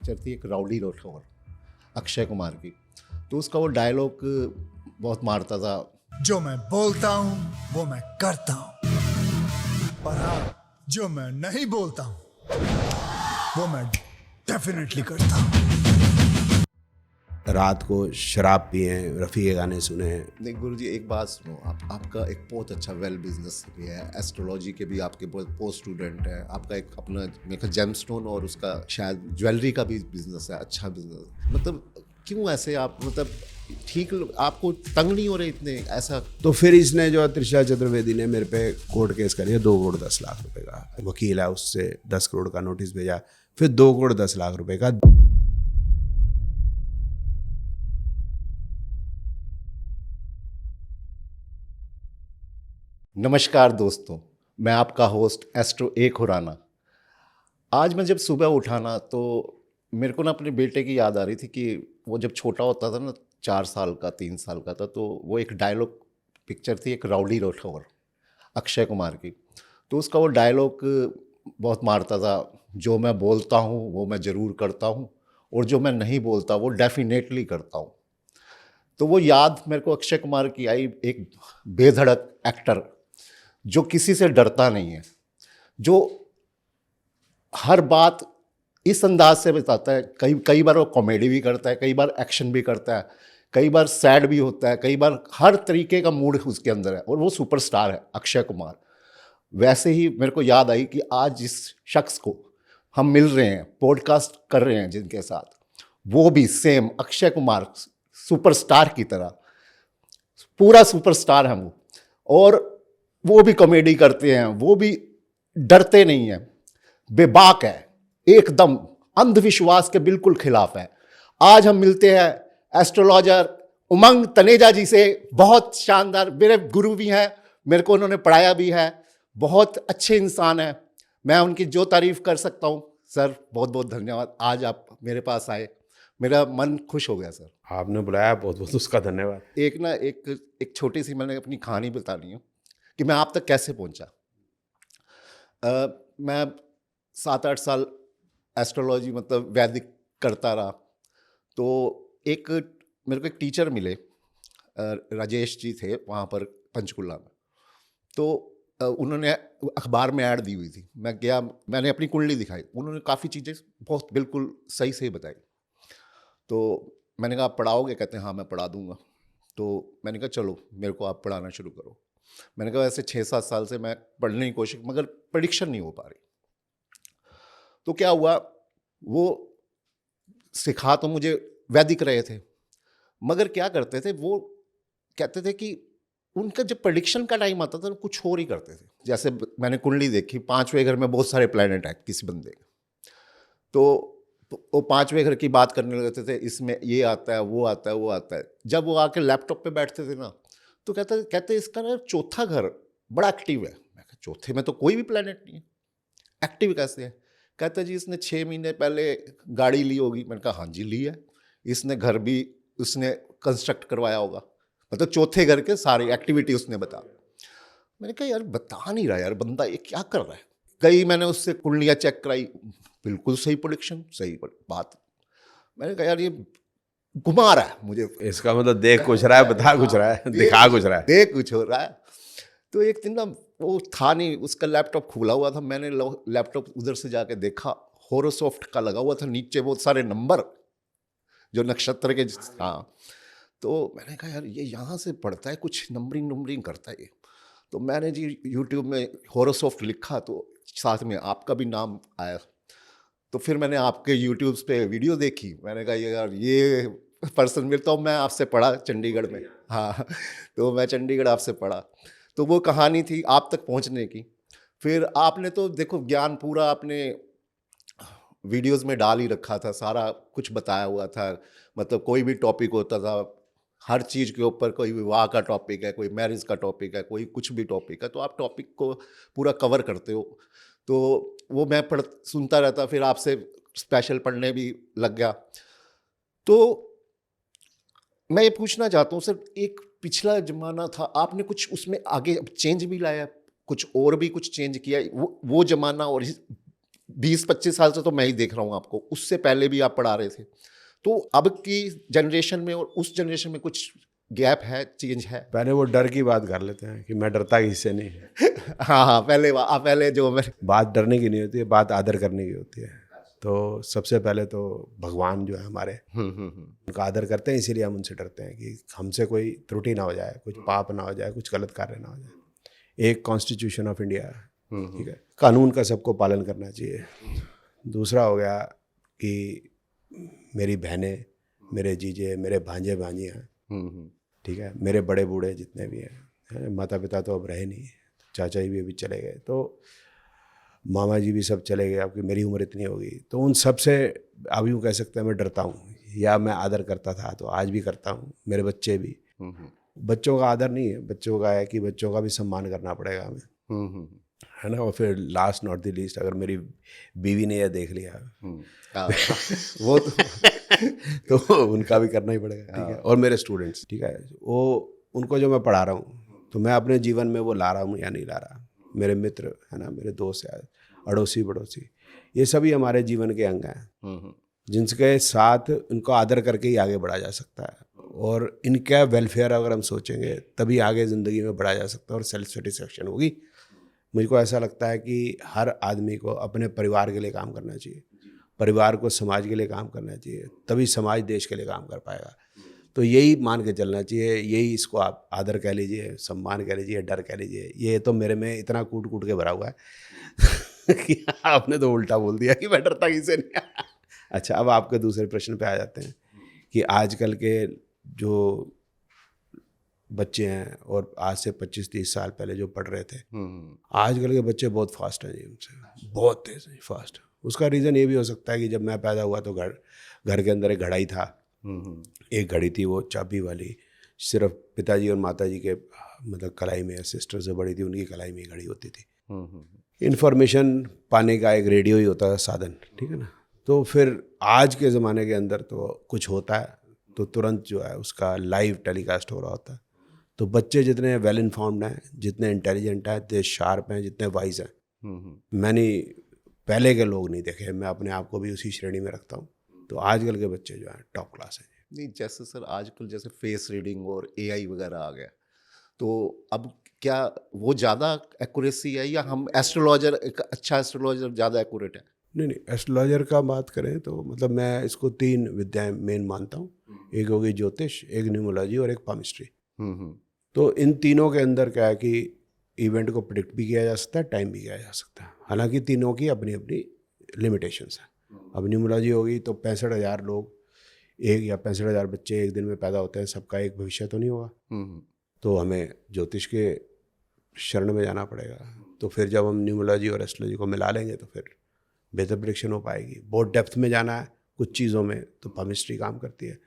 Picture थी एक rowdy Rathore Akshay Kumar की। तो उसका वो डायलॉग बहुत मारता था, जो मैं बोलता हूँ वो मैं करता हूँ, और हाँ, जो मैं नहीं बोलता हूँ वो मैं डेफिनेटली करता हूँ। रात को शराब पिए, रफ़ी के गाने सुने। नहीं गुरुजी एक बात सुनो, आपका एक बहुत अच्छा वेल बिजनेस भी है, एस्ट्रोलॉजी के भी आपके बहुत पोस्ट स्टूडेंट है, आपका एक अपना मेरे जेमस्टोन और उसका शायद ज्वेलरी का भी बिजनेस है, अच्छा बिजनेस। मतलब क्यों ऐसे आप मतलब ठीक आपको तंग नहीं हो रहे इतने ऐसा? तो फिर इसने जो त्रिशा चतुर्वेदी ने मेरे पे कोर्ट केस करिए 2 करोड़ 10 लाख रुपए का, वकील है उससे 10 करोड़ का नोटिस भेजा, फिर 2 करोड़ 10 लाख रुपए का। नमस्कार दोस्तों, मैं आपका होस्ट एस्ट्रो ए खुराना। आज मैं जब सुबह उठा ना तो मेरे को ना अपने बेटे की याद आ रही थी कि वो जब छोटा होता था ना, 4 साल का 3 साल का था, तो वो एक डायलॉग पिक्चर थी एक राउडी राठौर अक्षय कुमार की। तो उसका वो डायलॉग बहुत मारता था, जो मैं बोलता हूँ वो मैं ज़रूर करता हूँ और जो मैं नहीं बोलता वो डेफिनेटली करता हूँ। तो वो याद मेरे को अक्षय कुमार की आई, एक बेधड़क एक्टर जो किसी से डरता नहीं है, जो हर बात इस अंदाज से बताता है। कई कई बार वो कॉमेडी भी करता है, कई बार एक्शन भी करता है, कई बार सैड भी होता है, कई बार हर तरीके का मूड उसके अंदर है और वो सुपरस्टार है अक्षय कुमार। वैसे ही मेरे को याद आई कि आज जिस शख्स को हम मिल रहे हैं, पॉडकास्ट कर रहे हैं जिनके साथ, वो भी सेम अक्षय कुमार सुपरस्टार की तरह, पूरा सुपरस्टार है वो। और वो भी कॉमेडी करते हैं, वो भी डरते नहीं हैं, बेबाक है, एकदम अंधविश्वास के बिल्कुल खिलाफ है। आज हम मिलते हैं एस्ट्रोलॉजर उमंग तनेजा जी से। बहुत शानदार, मेरे गुरु भी हैं, मेरे को उन्होंने पढ़ाया भी है, बहुत अच्छे इंसान हैं, मैं उनकी जो तारीफ कर सकता हूँ। सर बहुत बहुत धन्यवाद, आज आप मेरे पास आए, मेरा मन खुश हो गया सर। आपने बुलाया, बहुत बहुत उसका धन्यवाद। एक छोटी सी मैंने अपनी कहानी बतानी है कि मैं आप तक कैसे पहुंचा। मैं 7-8 साल एस्ट्रोलॉजी मतलब वैदिक करता रहा। तो एक मेरे को एक टीचर मिले, राजेश जी थे वहाँ पर पंचकुला में। तो उन्होंने अखबार में ऐड दी हुई थी, मैं गया, मैंने अपनी कुंडली दिखाई, उन्होंने काफ़ी चीज़ें बहुत बिल्कुल सही सही बताई। तो मैंने कहा आप पढ़ाओगे? कहते हैं हाँ मैं पढ़ा दूंगा। तो मैंने कहा चलो मेरे को आप पढ़ाना शुरू करो। मैंने कहा ऐसे 6-7 साल से मैं पढ़ने की कोशिश, मगर प्रेडिक्शन नहीं हो पा रही। तो क्या हुआ, वो सिखा तो मुझे वैदिक रहे थे, मगर क्या करते थे वो, कहते थे कि उनका जब प्रेडिक्शन का टाइम आता था तो कुछ और ही करते थे। जैसे मैंने कुंडली देखी, 5वें घर में बहुत सारे प्लैनेट हैं किसी बंदे के, तो वो 5वें घर की बात करने लगते थे, इसमें ये आता है वो आता है वो आता है। जब वो आके लैपटॉप पे बैठते थे ना, तो कहते इसका ना चौथा घर बड़ा एक्टिव है। मैं कहा चौथे में तो कोई भी प्लैनेट नहीं है, एक्टिव कैसे है? कहता जी इसने 6 महीने पहले गाड़ी ली होगी। मैंने कहा हाँ जी ली है। इसने घर भी उसने कंस्ट्रक्ट करवाया होगा, मतलब चौथे घर के सारी एक्टिविटी उसने बता। मैंने कहा यार बता नहीं रहा यार बंदा, ये क्या कर रहा है? कई मैंने उससे कुंडलियाँ चेक कराई, बिल्कुल सही प्रोडिक्शन, सही बात। मैंने कहा यार ये घुमा रहा है मुझे, इसका मतलब देख कुछ रहा है, बता कुछ रहा है, दिखा कुछ रहा है। देख कुछ हो रहा है। तो एक दिन ना वो था नहीं, उसका लैपटॉप खुला हुआ था, मैंने लैपटॉप उधर से जाके देखा, होरोसॉफ्ट का लगा हुआ था, नीचे बहुत सारे नंबर जो नक्षत्र के। हाँ, तो मैंने कहा यार ये यहाँ से पढ़ता है, कुछ नंबरिंग करता है ये। तो मैंने जी यूट्यूब में होरोसॉफ्ट लिखा तो साथ में आपका भी नाम आया। तो फिर मैंने आपके यूट्यूब पे वीडियो देखी, मैंने कहा यार ये पर्सन मिलता हूँ। मैं आपसे पढ़ा चंडीगढ़ में, हाँ, तो मैं चंडीगढ़ आपसे पढ़ा। तो वो कहानी थी आप तक पहुँचने की। फिर आपने तो देखो ज्ञान पूरा आपने वीडियोस में डाल ही रखा था, सारा कुछ बताया हुआ था। मतलब कोई भी टॉपिक होता था, हर चीज़ के ऊपर, कोई विवाह का टॉपिक है, कोई मैरिज का टॉपिक है, कोई कुछ भी टॉपिक है, तो आप टॉपिक को पूरा कवर करते हो। तो वो मैं सुनता रहता, फिर आपसे स्पेशल पढ़ने भी लग गया। तो मैं ये पूछना चाहता हूँ सर, एक पिछला जमाना था, आपने कुछ उसमें आगे चेंज भी लाया, कुछ और भी कुछ चेंज किया, वो जमाना और 20-25 साल से तो मैं ही देख रहा हूँ आपको, उससे पहले भी आप पढ़ा रहे थे। तो अब की जनरेशन में और उस जनरेशन में कुछ गैप है, चेंज है? पहले वो डर की बात कर लेते हैं कि मैं डरता किससे नहीं है। हाँ हाँ, पहले जो मैं बात डरने की नहीं होती है, बात आदर करने की होती है। तो सबसे पहले तो भगवान जो है हमारे, उनका आदर करते हैं, इसीलिए हम उनसे डरते हैं कि हमसे कोई त्रुटि ना हो जाए, कुछ पाप ना हो जाए, कुछ गलत कार्य ना हो जाए। एक कॉन्स्टिट्यूशन ऑफ इंडिया है, ठीक है, कानून का सबको पालन करना चाहिए। दूसरा हो गया कि मेरी बहनें, मेरे जीजे, मेरे भांजे भांजियाँ, ठीक है, मेरे बड़े बूढ़े जितने भी हैं, माता पिता तो अब रहे नहीं, चाचा जी भी अभी चले गए, तो मामा जी भी सब चले गए, आपकी मेरी उम्र इतनी हो गई, तो उन सब से अब यूँ कह सकते हैं मैं डरता हूँ, या मैं आदर करता था तो आज भी करता हूँ, मेरे बच्चे भी। बच्चों का आदर नहीं है, बच्चों का है कि बच्चों का भी सम्मान करना पड़ेगा हमें, है ना। और फिर लास्ट नॉट द लीस्ट, अगर मेरी बीवी ने यह देख लिया वो तो उनका भी करना ही पड़ेगा, ठीक है। और मेरे स्टूडेंट्स, ठीक है, वो उनको जो मैं पढ़ा रहा हूँ, तो मैं अपने जीवन में वो ला रहा हूँ या नहीं ला रहा। मेरे मित्र है ना, मेरे दोस्त है, अड़ोसी पड़ोसी, ये सभी हमारे जीवन के अंग हैं, जिनके साथ उनको आदर करके ही आगे बढ़ा जा सकता है। और इनका वेलफेयर अगर हम सोचेंगे तभी आगे ज़िंदगी में बढ़ा जा सकता है और सेल्फ सेटिस्फेक्शन होगी। मुझको ऐसा लगता है कि हर आदमी को अपने परिवार के लिए काम करना चाहिए, परिवार को समाज के लिए काम करना चाहिए, तभी समाज देश के लिए काम कर पाएगा। तो यही मान के चलना चाहिए, यही इसको आप आदर कह लीजिए, सम्मान कह लीजिए, डर कह लीजिए। ये तो मेरे में इतना कूट कूट के भरा हुआ है कि आपने तो उल्टा बोल दिया कि मैं डरता किसी नहीं। अच्छा, अब आपके दूसरे प्रश्न पे आ जाते हैं कि आजकल के जो बच्चे हैं और आज से 25-30 साल पहले जो पढ़ रहे थे, आजकल के बच्चे बहुत फास्ट हैं जी, उनसे बहुत तेज हैं, फास्ट। उसका रीज़न ये भी हो सकता है कि जब मैं पैदा हुआ तो घर के अंदर एक घड़ा ही था, एक घड़ी थी वो चाबी वाली, सिर्फ पिताजी और माताजी के मतलब कलाई में, सिस्टर से बड़ी थी उनकी कलाई में घड़ी होती थी। इन्फॉर्मेशन पाने का एक रेडियो ही होता था साधन, ठीक है ना। तो फिर आज के ज़माने के अंदर तो कुछ होता है तो तुरंत जो है उसका लाइव टेलीकास्ट हो रहा होता है। तो बच्चे जितने वेल इन्फॉर्म्ड हैं, जितने इंटेलिजेंट हैं, जितने शार्प हैं, जितने वाइज हैं, मैंने पहले के लोग नहीं देखे। मैं अपने आप को भी उसी श्रेणी में रखता हूँ। तो आजकल के बच्चे जो हैं टॉप क्लास हैं। नहीं, जैसे सर आजकल जैसे फेस रीडिंग और एआई वगैरह आ गया, तो अब क्या वो ज़्यादा एक्यूरेसी है या हम एस्ट्रोलॉजर, एक अच्छा एस्ट्रोलॉजर ज़्यादा एक्यूरेट है? नहीं, एस्ट्रोलॉजर का बात करें तो मतलब मैं इसको 3 विद्याएं मेन मानता हूँ। एक होगी ज्योतिष, एक न्यूमोलॉजी और एक पामिस्ट्री। तो इन तीनों के अंदर क्या है कि इवेंट को प्रिडिक्ट भी किया जा सकता है, टाइम भी किया जा सकता है। हालांकि तीनों की अपनी अपनी लिमिटेशंस हैं। अब न्यूमोलॉजी होगी तो 65,000 लोग एक या 65,000 बच्चे एक दिन में पैदा होते हैं, सबका एक भविष्य तो नहीं होगा। तो हमें ज्योतिष के शरण में जाना पड़ेगा। तो फिर जब हम न्यूमोलॉजी और एस्ट्रोलॉजी को मिला लेंगे तो फिर बेहतर प्रेडिक्शन हो पाएगी। बहुत डेप्थ में जाना है कुछ चीज़ों में तो पामिस्ट्री काम करती है।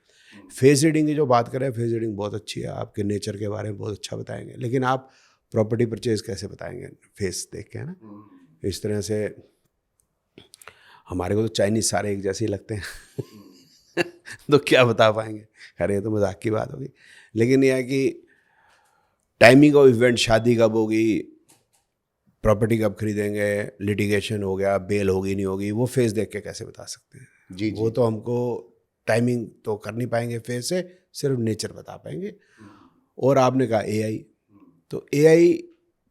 फेस रीडिंग की जो बात करें, फेस रीडिंग बहुत अच्छी है, आपके नेचर के बारे में बहुत अच्छा बताएंगे। लेकिन आप प्रॉपर्टी परचेज कैसे बताएंगे फेस देख के, है ना। इस तरह से हमारे को तो चाइनीज सारे एक जैसे ही लगते हैं तो क्या बता पाएंगे। अरे ये तो मजाक की बात होगी। लेकिन यह है कि टाइमिंग ऑफ इवेंट, शादी कब होगी, प्रॉपर्टी कब खरीदेंगे, लिटिगेशन हो गया, बेल होगी नहीं होगी, वो फेस देख के कैसे बता सकते हैं। जी। वो तो हमको टाइमिंग तो कर नहीं पाएंगे फेस से, सिर्फ नेचर बता पाएंगे। और आपने कहा एआई, तो एआई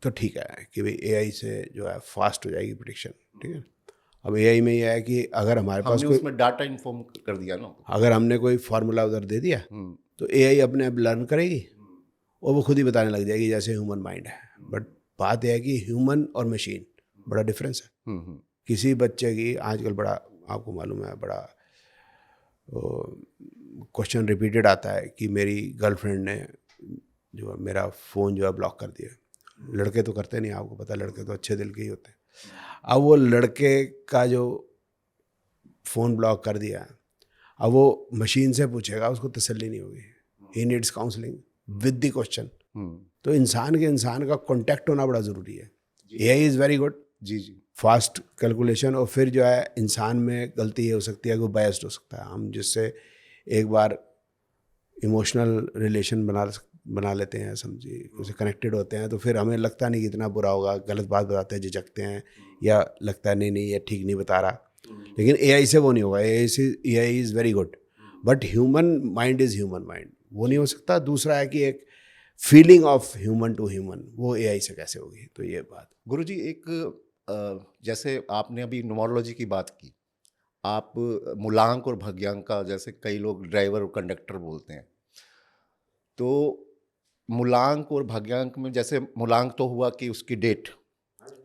तो ठीक है कि भाई एआई से जो है फास्ट हो जाएगी प्रेडिक्शन, ठीक है। अब एआई में यह है कि अगर हमारे पास कोई उसमें डाटा इन्फॉर्म कर दिया ना, अगर हमने कोई फार्मूला उधर दे दिया तो एआई अपने आप लर्न करेगी और वो खुद ही बताने लग जाएगी, जैसे ह्यूमन माइंड है। बट बात यह है कि ह्यूमन और मशीन बड़ा डिफरेंस है। किसी बच्चे की आजकल बड़ा, आपको मालूम है, बड़ा क्वेश्चन रिपीटेड आता है कि मेरी गर्लफ्रेंड ने जो है मेरा फ़ोन जो है ब्लॉक कर दिया। लड़के तो करते नहीं, आपको पता, लड़के तो अच्छे दिल के ही होते हैं। अब वो लड़के का जो फ़ोन ब्लॉक कर दिया, अब वो मशीन से पूछेगा, उसको तसल्ली नहीं होगी। He needs counselling with the question. तो इंसान के इंसान का कांटेक्ट होना बड़ा ज़रूरी है। एआई इज़ वेरी गुड, जी, फास्ट कैलकुलेशन। और फिर जो है इंसान में गलती ये हो सकती है कि वो बायस्ड हो सकता है। हम जिससे एक बार इमोशनल रिलेशन बना लेते हैं, समझिए उससे कनेक्टेड होते हैं, तो फिर हमें लगता नहीं कि इतना बुरा होगा, गलत बात बताते हैं झिझकते हैं, या लगता है नहीं नहीं ये ठीक नहीं बता रहा। लेकिन एआई से वो नहीं होगा, AI is very good, but human mind is human mind, वो नहीं हो सकता। दूसरा है कि एक feeling of human to human, वो एआई से कैसे होगी, तो ये बात। गुरुजी एक जैसे आपने अभी न्यूमरोलॉजी की बात की, आप मूलांक और भग्यांक का, जैसे कई लोग ड्राइवर और कंडक्टर बोलते हैं, तो मूलांक और भग्यांक में जैसे मूलांक तो हुआ कि उसकी डेट,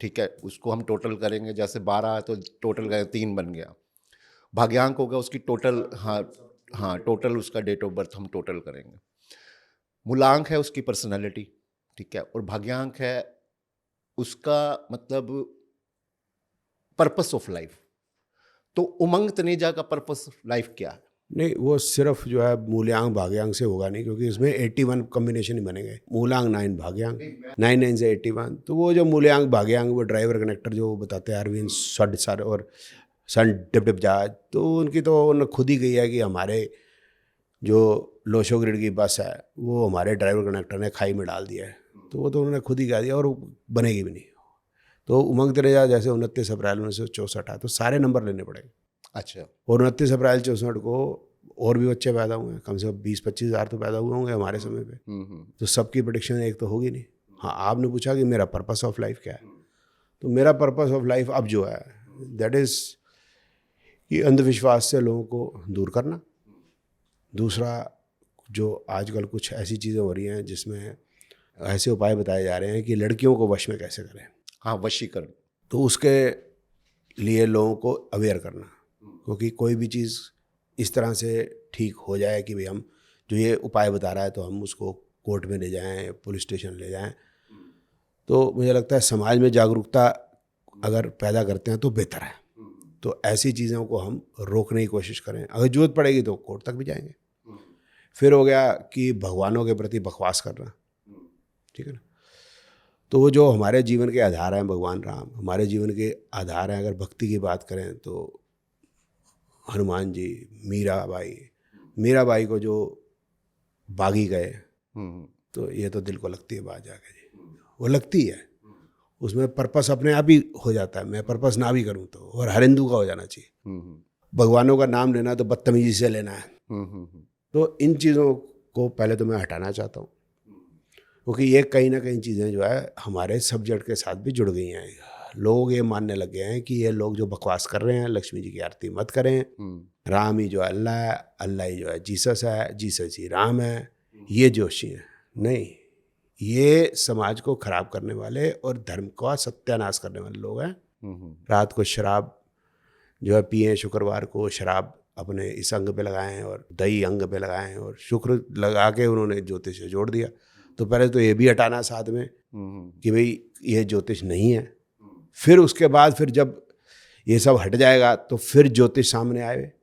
ठीक है, उसको हम टोटल करेंगे, जैसे 12 है तो टोटल करें 3 बन गया। भाग्यांक होगा उसकी टोटल, हाँ हाँ, टोटल उसका डेट ऑफ बर्थ हम टोटल करेंगे। मूलांक है उसकी पर्सनालिटी, ठीक है, और भाग्यांक है उसका मतलब पर्पस ऑफ लाइफ। तो उमंग तनेजा का पर्पस ऑफ लाइफ क्या है? नहीं, वो सिर्फ जो है मूल्यांक भाग्यांक से होगा नहीं, क्योंकि इसमें 81 कॉम्बिनेशन ही बनेंगे, मूलांक 9 भाग्यांक 9 से 81। तो वो जो मूल्यांक भाग्यांक, वो ड्राइवर कनेक्टर जो बताते हैं अरविंद सर और सन डिप जहाज, तो उनकी तो उन्होंने खुद ही कही है कि हमारे जो लोशो ग्रिड की बस है वो हमारे ड्राइवर कनेक्टर ने खाई में डाल दिया है, तो वो तो उन्होंने खुद ही कह दिया, और बनेगी भी नहीं। तो उमंग तनेजा जैसे 29 अप्रैल 1964 है, तो सारे नंबर लेने पड़ेंगे। अच्छा, और 29 अप्रैल 64 को और भी बच्चे पैदा हुए हैं, कम से कम 20-25 हज़ार तो पैदा हुए होंगे हमारे समय पे। तो सबकी प्रेडिक्शन एक तो होगी नहीं। हाँ, आपने पूछा कि मेरा पर्पस ऑफ लाइफ क्या है, तो मेरा पर्पस ऑफ लाइफ अब जो है दैट इज़ कि अंधविश्वास से लोगों को दूर करना। दूसरा, जो आजकल कुछ ऐसी चीज़ें हो रही हैं जिसमें ऐसे उपाय बताए जा रहे हैं कि लड़कियों को वश में कैसे करें, हाँ, वशीकरण, तो उसके लिए लोगों को अवेयर करना, क्योंकि कोई भी चीज़ इस तरह से ठीक हो जाए कि भाई हम जो ये उपाय बता रहा है तो हम उसको कोर्ट में ले जाएं, पुलिस स्टेशन ले जाएं, तो मुझे लगता है समाज में जागरूकता अगर पैदा करते हैं तो बेहतर है। तो ऐसी चीज़ों को हम रोकने की कोशिश करें, अगर जरूरत पड़ेगी तो कोर्ट तक भी जाएंगे। फिर हो गया कि भगवानों के प्रति बकवास करना, ठीक है ना, तो वो जो हमारे जीवन के आधार हैं, भगवान राम हमारे जीवन के आधार हैं। अगर भक्ति की बात करें तो हनुमान जी, मीराबाई को जो बागी गए, तो ये तो दिल को लगती है बात जाके जी, वो लगती है, उसमें पर्पस अपने आप ही हो जाता है। मैं पर्पस ना भी करूं तो, और हर हिंदू का हो जाना चाहिए। भगवानों का नाम लेना तो बदतमीजी से लेना है। तो इन चीज़ों को पहले तो मैं हटाना चाहता हूँ, क्योंकि ये कहीं ना कहीं चीज़ें जो है हमारे सब्जेक्ट के साथ भी जुड़ गई हैं। लोग ये मानने लग गए हैं कि ये लोग जो बकवास कर रहे हैं, लक्ष्मी जी की आरती मत करें, राम ही जो है अल्लाह है, अल्लाह ही जो है जीसस है, जीसस ही राम है, ये जोशी है। नहीं, ये समाज को खराब करने वाले और धर्म का सत्यानाश करने वाले लोग हैं। रात को शराब जो है पिए, शुक्रवार को शराब अपने इस अंग पे लगाएं और दही अंग पे लगाएं, और शुक्र लगा के उन्होंने ज्योतिष से जोड़ दिया। तो पहले तो ये भी हटाना साथ में कि भाई ये ज्योतिष नहीं है। फिर उसके बाद फिर जब ये सब हट जाएगा तो फिर ज्योतिष सामने आए।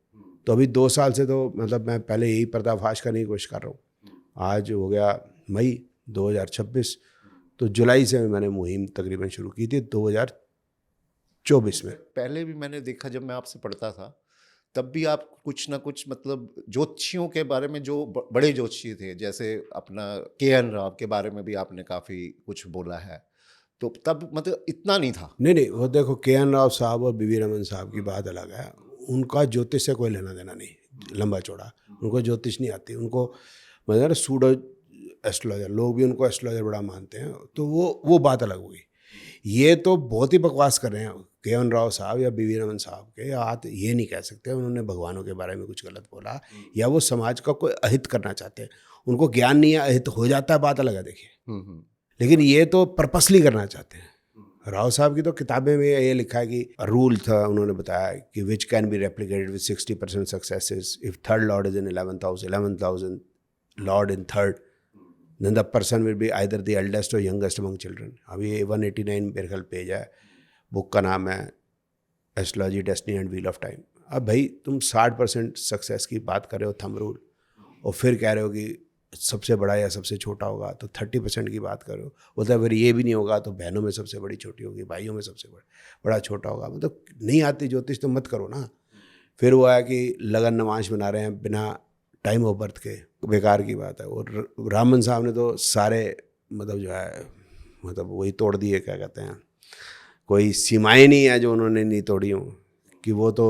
तो अभी 2 साल से तो मतलब मैं पहले यही पर्दाफाश करने की कोशिश कर रहा हूँ। आज हो गया मई 2026, तो जुलाई से मैंने मुहिम तकरीबन शुरू की थी 2024 में। पहले भी मैंने देखा, जब मैं आपसे पढ़ता था तब भी आप कुछ ना कुछ मतलब ज्योतिषियों के बारे में, जो बड़े ज्योतिषी थे, जैसे अपना KN राव के बारे में भी आपने काफ़ी कुछ बोला है, तो तब मतलब इतना नहीं था। नहीं, वो देखो KN राव साहब और BV रमन साहब की बात अलग है। उनका ज्योतिष से कोई लेना देना नहीं, लंबा चौड़ा। उनको ज्योतिष नहीं आती, उनको मतलब सूडो एस्ट्रोलॉजर, लोग भी उनको एस्ट्रोलॉजर बड़ा मानते हैं, तो वो बात अलग हुई। ये तो बहुत ही बकवास कर रहे हैं KN राव साहब या BV रमन साहब के। आप ये नहीं कह सकते उन्होंने भगवानों के बारे में कुछ गलत बोला या वो समाज का कोई अहित करना चाहते हैं। उनको ज्ञान नहीं है, अहित हो जाता है, बात अलग है, देखिए। लेकिन ये तो पर्पसली करना चाहते हैं। राव साहब की तो किताबें में ये लिखा है कि रूल था, उन्होंने बताया कि which can be replicated with 60% successes if third Lord is in 11,000 Lord in third, then the person will be either the eldest or youngest among children। अभी 189 मेरे ख्याल पेज है, बुक का नाम है astrology destiny and wheel of time. अब भाई तुम 60% सक्सेस की बात कर रहे हो, थंब रूल, और फिर कह रहे हो कि सबसे बड़ा या सबसे छोटा होगा, तो 30% की बात कर रहे हो। बोलता है फिर ये भी नहीं होगा तो बहनों में सबसे बड़ी छोटी होगी, भाइयों में सबसे बड़ा छोटा होगा। मतलब नहीं आती ज्योतिष तो मत करो ना। फिर वो है कि लगन नमाज बना रहे हैं बिना टाइम ऑफ बर्थ के, बेकार की बात है। और रामन साहब ने तो सारे मतलब जो है मतलब वही तोड़ दिए, क्या कहते हैं, कोई सीमाएं नहीं है जो उन्होंने नहीं तोड़ी हों, कि वो तो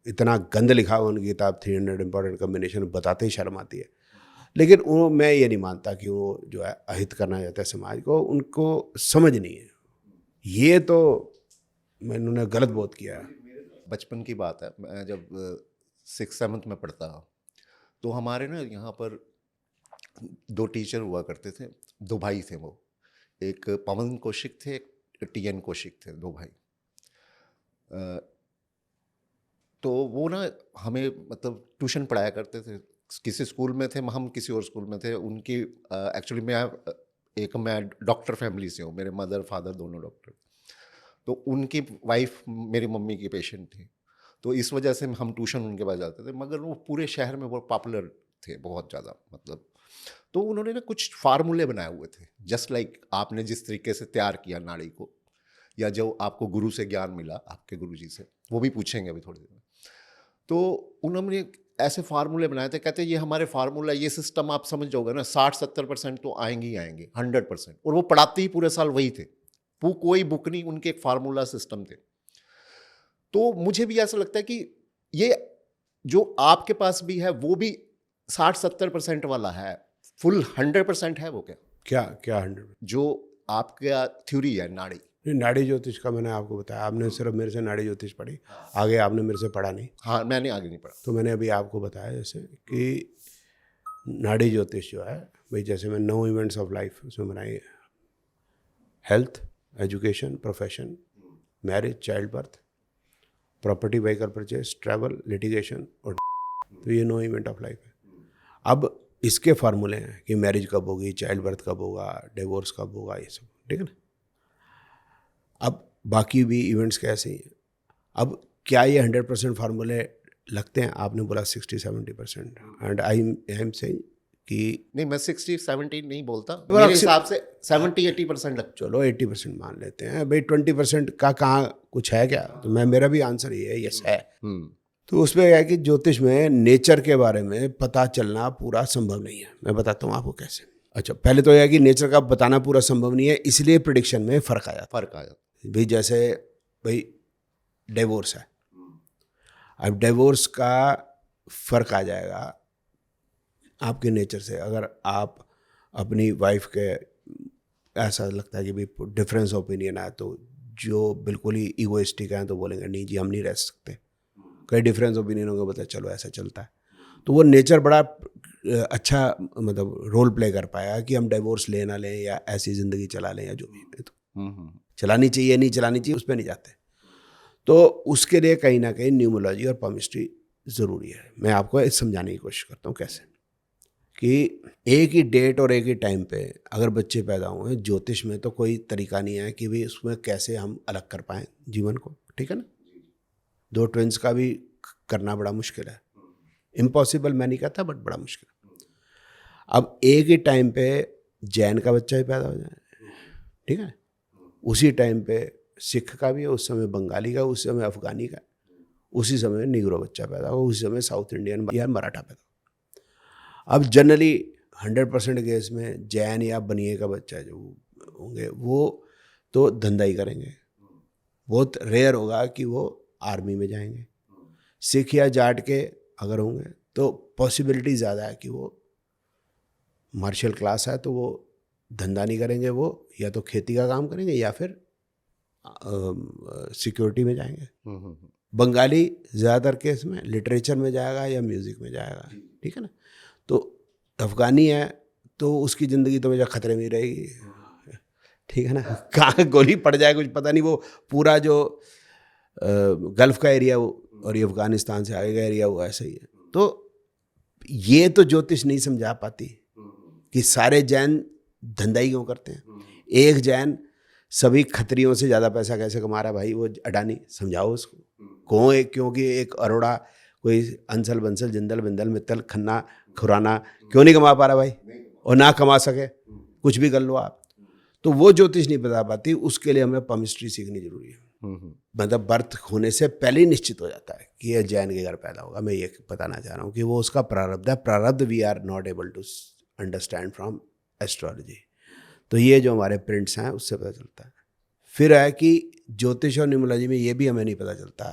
इतना गंद लिखा हुआ उनकी किताब 300 इम्पॉर्टेंट कॉम्बिनेशन, बताते ही शर्म आती है। लेकिन वो, मैं ये नहीं मानता कि वो जो है अहित करना चाहते हैं समाज को, उनको समझ नहीं है, ये तो मैंने गलत बहुत किया है। बचपन की बात है, मैं जब 6th-7th में पढ़ता तो हमारे ना यहाँ पर 2 टीचर हुआ करते थे, 2 भाई थे वो, एक पवन कौशिक थे, एक TN कौशिक थे, 2 भाई। तो वो ना हमें मतलब ट्यूशन पढ़ाया करते थे। किसी स्कूल में थे, हम किसी और स्कूल में थे। उनकी एक्चुअली मैं डॉक्टर फैमिली से हूँ, मेरे मदर फादर दोनों डॉक्टर। तो उनकी वाइफ मेरी मम्मी की पेशेंट थी, तो इस वजह से हम ट्यूशन उनके पास जाते थे। मगर वो पूरे शहर में बहुत पॉपुलर थे, बहुत ज़्यादा मतलब। तो उन्होंने ना कुछ फार्मूले बनाए हुए थे, जस्ट लाइक आपने जिस तरीके से तैयार किया नाड़ी को, या जो आपको गुरु से ज्ञान मिला आपके गुरु जी से, वो भी पूछेंगे अभी थोड़ी देर में। तो उन्होंने ऐसे फार्मूले बनाए थे, कहते ये हमारे फार्मूला, ये सिस्टम आप समझ जाओगे ना, 60-70% तो आएंगे ही आएंगे, 100%। और वो पढ़ाते ही पूरे साल वही थे, कोई बुक नहीं, उनके एक फार्मूला सिस्टम थे। तो मुझे भी ऐसा लगता है कि ये जो आपके पास भी है वो भी 60-70% वाला है, फुल 100% है वो क्या? क्या 100? जो आपका थ्योरी है नाड़ी। नहीं, नाड़ी ज्योतिष का मैंने आपको बताया, आपने सिर्फ मेरे से नाड़ी ज्योतिष पढ़ी, आगे आपने मेरे से पढ़ा नहीं। हाँ, मैंने आगे नहीं पढ़ा। तो मैंने अभी आपको बताया जैसे कि नाड़ी ज्योतिष जो है भाई, जैसे मैं 9 इवेंट्स ऑफ लाइफ उसमें बनाई, health, education, profession, marriage, child birth, property, vehicle purchase, travel, litigation और तो ये 9 इवेंट ऑफ लाइफ है। अब इसके फार्मूले हैं कि मैरिज कब होगी, चाइल्ड बर्थ कब होगा, डिवोर्स कब होगा, ये सब, ठीक है ना। अब बाकी भी इवेंट्स कैसे हैं। अब क्या ये 100% फार्मूले लगते हैं? आपने बोला 60-70%, एंड आई एम सेइंग कि नहीं, मैं 60-70 नहीं बोलता, मेरे हिसाब से 70-80% लगता। चलो 80% मान लेते हैं भाई, 20% का कहाँ कुछ है क्या? तो मेरा भी आंसर ये है, यस है। तो उसमें है कि ज्योतिष में नेचर के बारे में पता चलना पूरा संभव नहीं है। मैं बताता हूँ आपको कैसे। अच्छा, पहले तो यह है कि नेचर का बताना पूरा संभव नहीं है, इसलिए प्रिडिक्शन में फ़र्क आ जाता है। भाई जैसे भाई डिवोर्स है, अब डिवोर्स का फ़र्क आ जाएगा आपके नेचर से। अगर आप अपनी वाइफ के ऐसा लगता है कि भाई डिफरेंस ओपिनियन है, तो जो बिल्कुल ही ईगोइस्टिक हैं तो बोलेंगे नहीं जी हम नहीं रह सकते। कई डिफरेंस ओपिनियन होंगे, बता चलो ऐसा चलता है। तो वो नेचर बड़ा अच्छा मतलब रोल प्ले कर पाया कि हम डिवोर्स ले ना लें या ऐसी ज़िंदगी चला लें या जो भी, तो चलानी चाहिए नहीं चलानी चाहिए उस पर नहीं जाते। तो उसके लिए कहीं ना कहीं न्यूमोलॉजी और पामिस्ट्री ज़रूरी है। मैं आपको समझाने की कोशिश करता हूँ कैसे, कि एक ही डेट और एक ही टाइम पे अगर बच्चे पैदा हुए, ज्योतिष में तो कोई तरीका नहीं है कि भाई उसमें कैसे हम अलग कर पाएँ जीवन को, ठीक है ना। 2 ट्विंस का भी करना बड़ा मुश्किल है, इम्पॉसिबल मैं नहीं कहता, बट बड़ा मुश्किल। अब एक ही टाइम पे जैन का बच्चा ही पैदा हो जाए, ठीक है, उसी टाइम पे सिख का भी है, उस समय बंगाली का, उस समय अफगानी का, उसी समय निग्रो बच्चा पैदा हो, उसी समय साउथ इंडियन या मराठा पैदा हो। अब जनरली 100% केस में जैन या बनिए का बच्चा जो होंगे वो तो धंधा ही करेंगे, बहुत रेयर होगा कि वो आर्मी में जाएंगे। सिख या जाट के अगर होंगे तो पॉसिबिलिटी ज़्यादा है कि वो मार्शल क्लास है तो वो धंधा नहीं करेंगे, वो या तो खेती का काम करेंगे या फिर सिक्योरिटी में जाएंगे। बंगाली ज़्यादातर केस में लिटरेचर में जाएगा या म्यूज़िक में जाएगा, ठीक है ना। तो अफगानी है तो उसकी ज़िंदगी तो हमेशा खतरे में ही रहेगी, ठीक है ना। कहाँ गोली पड़ जाए कुछ पता नहीं। वो पूरा जो गल्फ़ का एरिया और ये अफ़गानिस्तान से आगे का एरिया वो ऐसा ही है। तो ये तो ज्योतिष नहीं समझा पाती कि सारे जैन धंधा ही क्यों करते हैं। एक जैन सभी खत्रियों से ज़्यादा पैसा कैसे कमा रहा है भाई, वो अडानी, समझाओ उसको। क्योंकि एक अरोड़ा, कोई अंसल बंसल, जिंदल बिंदल, मित्तल, खन्ना खुराना क्यों नहीं कमा पा रहा भाई, और ना कमा सके कुछ भी कर लो आप। तो वो ज्योतिष नहीं बता पाती, उसके लिए हमें पामिस्ट्री सीखनी जरूरी है। मतलब बर्थ होने से पहले ही निश्चित हो जाता है कि ये जैन के घर पैदा होगा। मैं ये बताना चाह रहा हूँ कि वो उसका प्रारब्ध है। प्रारब्ध we are not able to understand from astrology. तो ये जो हमारे प्रिंट्स हैं उससे पता चलता है। फिर है कि ज्योतिष और न्यूमरोलॉजी में ये भी हमें नहीं पता चलता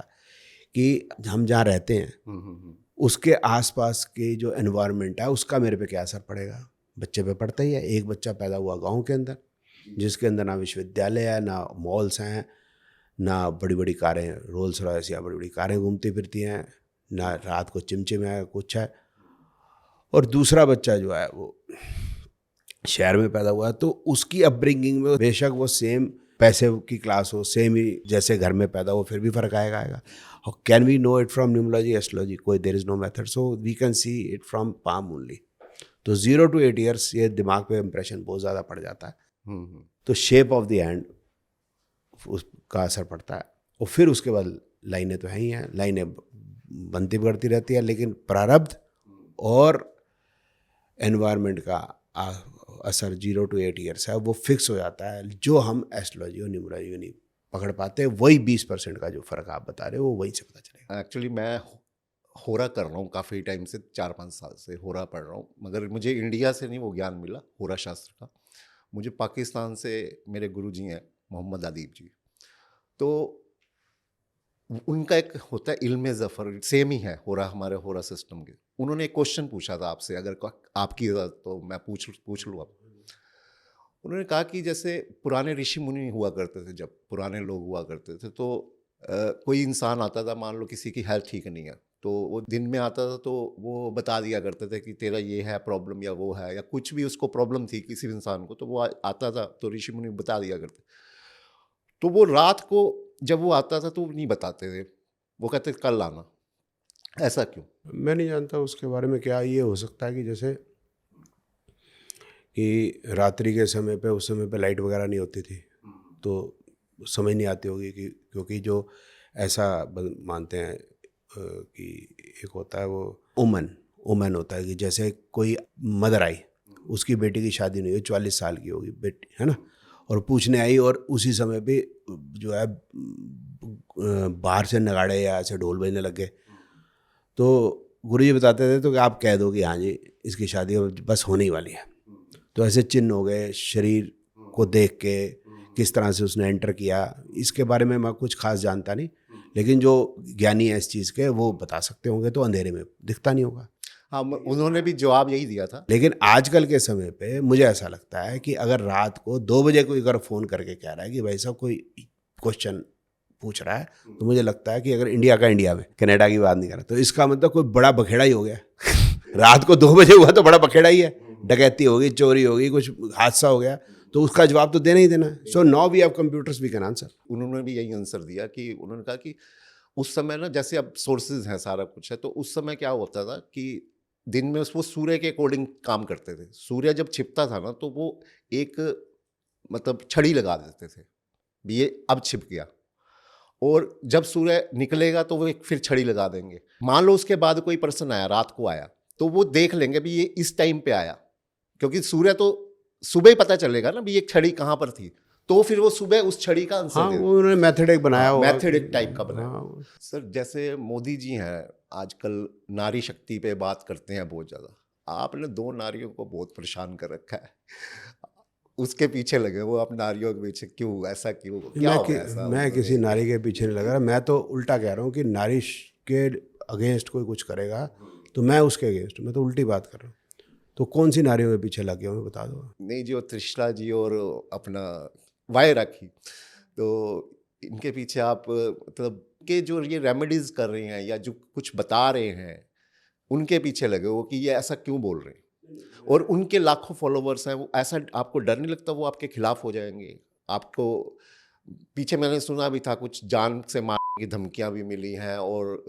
कि हम जहाँ रहते हैं उसके आसपास के जो एनवायरनमेंट है उसका मेरे पे क्या असर पड़ेगा। बच्चे पे पड़ता ही है। एक बच्चा पैदा हुआ गांव के अंदर जिसके अंदर ना विश्वविद्यालय है, ना मॉल्स हैं, ना बड़ी बड़ी कारें, रोल्स रॉयस या बड़ी बड़ी कारें घूमती फिरती हैं, ना रात को चिमचिम है कुछ है। और दूसरा बच्चा जो है वो शहर में पैदा हुआ है, तो उसकी अपब्रिंगिंग में बेशक वो सेम पैसे की क्लास हो, सेम ही जैसे घर में पैदा हो, फिर भी फर्क आएगा। Can we know it from numerology, astrology? कोई there is no method, so we can see it from palm only. तो 0 to 8 ईयर्स ये दिमाग पे इंप्रेशन बहुत ज़्यादा पड़ जाता है। तो शेप ऑफ द हैंड उसका असर पड़ता है। और फिर उसके बाद लाइनें तो हैं ही हैं, लाइनें बनती बढ़ती रहती है, लेकिन प्रारब्ध और एनवायरनमेंट का असर 0 to 8 ईयर्स है, वो फिक्स हो जाता है। जो हम एस्ट्रोलॉजी और न्यूमरोलॉजी में नहीं पकड़ पाते, वही 20% का जो फ़र्क आप बता रहे हो वो वहीं से पता चलेगा। एक्चुअली मैं होरा कर रहा हूँ काफ़ी टाइम से, 4-5 साल से होरा पढ़ रहा हूँ, मगर मुझे इंडिया से नहीं वो ज्ञान मिला होरा शास्त्र का। मुझे पाकिस्तान से मेरे गुरुजी हैं मोहम्मद आदिब जी, तो उनका एक होता है इल्म ज़फ़र, सेम ही है होरा हमारे होरा सिस्टम के। उन्होंने एक क्वेश्चन पूछा था आपसे, अगर आपकी इजाज़त तो मैं पूछ लूँ आप। उन्होंने कहा कि जैसे पुराने ऋषि मुनि हुआ करते थे, जब पुराने लोग हुआ करते थे, तो कोई इंसान आता था, मान लो किसी की हेल्थ ठीक नहीं है, तो वो दिन में आता था तो वो बता दिया करते थे कि तेरा ये है प्रॉब्लम या वो है, या कुछ भी उसको प्रॉब्लम थी किसी इंसान को, तो वो आता था तो ऋषि मुनि बता दिया करते। तो वो रात को जब वो आता था तो वो नहीं बताते थे, वो कहते कल आना। ऐसा क्यों? मैं नहीं जानता उसके बारे में। क्या ये हो सकता है कि जैसे कि रात्रि के समय पे, उस समय पे लाइट वगैरह नहीं होती थी, तो समझ नहीं आती होगी कि, क्योंकि जो ऐसा मानते हैं कि एक होता है वो ओमन होता है कि जैसे कोई मदर आई, उसकी बेटी की शादी नहीं हुई, 44 साल की होगी बेटी, है ना, और पूछने आई, और उसी समय पे जो है बाहर से नगाड़े या ऐसे ढोल बजने लग गए, तो गुरुजी बताते थे तो कि आप कह दो कि हाँ जी इसकी शादी बस होने ही वाली है। तो ऐसे चिन्ह हो गए शरीर को देख के, किस तरह से उसने एंटर किया, इसके बारे में मैं कुछ खास जानता नहीं, लेकिन जो ज्ञानी है इस चीज़ के वो बता सकते होंगे, तो अंधेरे में दिखता नहीं होगा। हाँ, उन्होंने भी जवाब यही दिया था। लेकिन आजकल के समय पे मुझे ऐसा लगता है कि अगर रात को 2 बजे कोई अगर फ़ोन करके कह रहा है कि भाई साहब कोई क्वेश्चन पूछ रहा है, तो मुझे लगता है कि अगर इंडिया में, कनाडा की बात नहीं कर रहा, तो इसका मतलब कोई बड़ा बखेड़ा ही हो गया। रात को 2 बजे हुआ तो बड़ा बखेड़ा ही है, डकैती होगी, चोरी होगी, कुछ हादसा हो गया, तो उसका जवाब तो देना ही देना है। So now we have computers, we can answer. उन्होंने भी यही आंसर दिया कि उन्होंने कहा कि उस समय ना, जैसे अब सोर्सेज हैं, सारा कुछ है, तो उस समय क्या होता था कि दिन में वो सूर्य के अकॉर्डिंग काम करते थे। सूर्य जब छिपता था ना, तो वो एक मतलब छड़ी लगा देते थे भी ये अब छिप गया, और जब सूर्य निकलेगा तो वो एक फिर छड़ी लगा देंगे। मान लो उसके बाद कोई पर्सन आया, रात को आया, तो वो देख लेंगे भी ये इस टाइम पे आया, क्योंकि सूर्य तो सुबह ही पता चलेगा ना भी ये छड़ी कहाँ पर थी, तो फिर वो सुबह उस छड़ी का आंसर हाँ, दे वो उन्होंने मेथड एक बनाया हुआ, मेथड एक टाइप का बनाया। हाँ। सर जैसे मोदी जी हैं, आजकल नारी शक्ति पे बात करते हैं बहुत ज़्यादा। आपने 2 नारियों को बहुत परेशान कर रखा है, उसके पीछे लगे वो, आप नारियों के पीछे क्यों, ऐसा क्यों, क्या हो गया ऐसा? मैं किसी नारी के पीछे नहीं लगा रहा, मैं तो उल्टा कह रहा हूँ कि नारी के अगेंस्ट कोई कुछ करेगा तो मैं उसके अगेंस्ट, मैं तो उल्टी बात कर रहा हूँ। तो कौन सी नारियों के पीछे लगे हो बता दो। नहीं, जो त्रिशला जी और अपना वाय राखी, तो इनके पीछे आप मतलब के जो ये रेमेडीज कर रहे हैं या जो कुछ बता रहे हैं, उनके पीछे लगे हो कि ये ऐसा क्यों बोल रहे हैं, और उनके लाखों फॉलोवर्स हैं, वो ऐसा आपको डर नहीं लगता वो आपके खिलाफ हो जाएंगे? आपको पीछे मैंने सुना भी था कुछ जान से मारने की धमकियां भी मिली हैं, और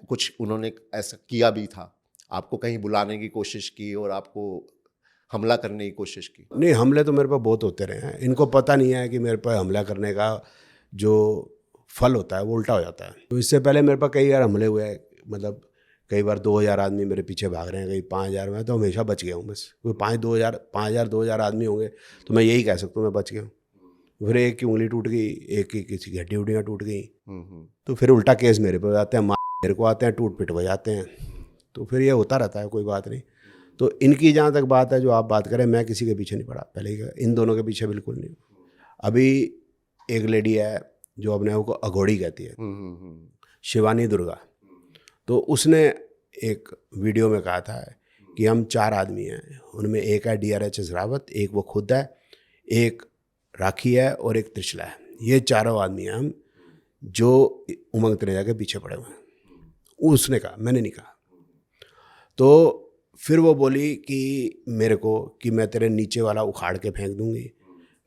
कुछ उन्होंने ऐसा किया भी था, आपको कहीं बुलाने की कोशिश की और आपको हमला करने की कोशिश की? नहीं, हमले तो मेरे पास बहुत होते रहे हैं, इनको पता नहीं है कि मेरे पर हमला करने का जो फल होता है वो उल्टा हो जाता है। तो इससे पहले मेरे पास कई बार हमले हुए हैं, मतलब कई बार 2000 आदमी मेरे पीछे भाग रहे हैं, कहीं 5000, में तो हमेशा बच गया हूँ। बस कोई 5000 आदमी होंगे तो मैं यही कह सकता हूँ मैं बच गया हूँ। फिर एक की उंगली टूट गई, एक की किसी की हड्डी उड्डियाँ टूट गई। तो फिर उल्टा केस मेरे पे आते हैं, मेरे को आते हैं, टूट पिट हो जाते हैं। तो फिर ये होता रहता है, कोई बात नहीं। तो इनकी जहाँ तक बात है, जो आप बात करें, मैं किसी के पीछे नहीं पड़ा पहले ही, इन दोनों के पीछे बिल्कुल नहीं। अभी एक लेडी है जो अपने आप को अघोड़ी कहती है, शिवानी दुर्गा। तो उसने एक वीडियो में कहा था कि हम 4 आदमी हैं, उनमें एक है DRHS रावत, एक वो खुद है, एक राखी है और एक त्रिशला है। ये चारों आदमी हैं हम जो उमंग तनेजा के पीछे पड़े हुए हैं। उसने कहा, मैंने नहीं कहा। तो फिर वो बोली कि मेरे को कि मैं तेरे नीचे वाला उखाड़ के फेंक दूंगी,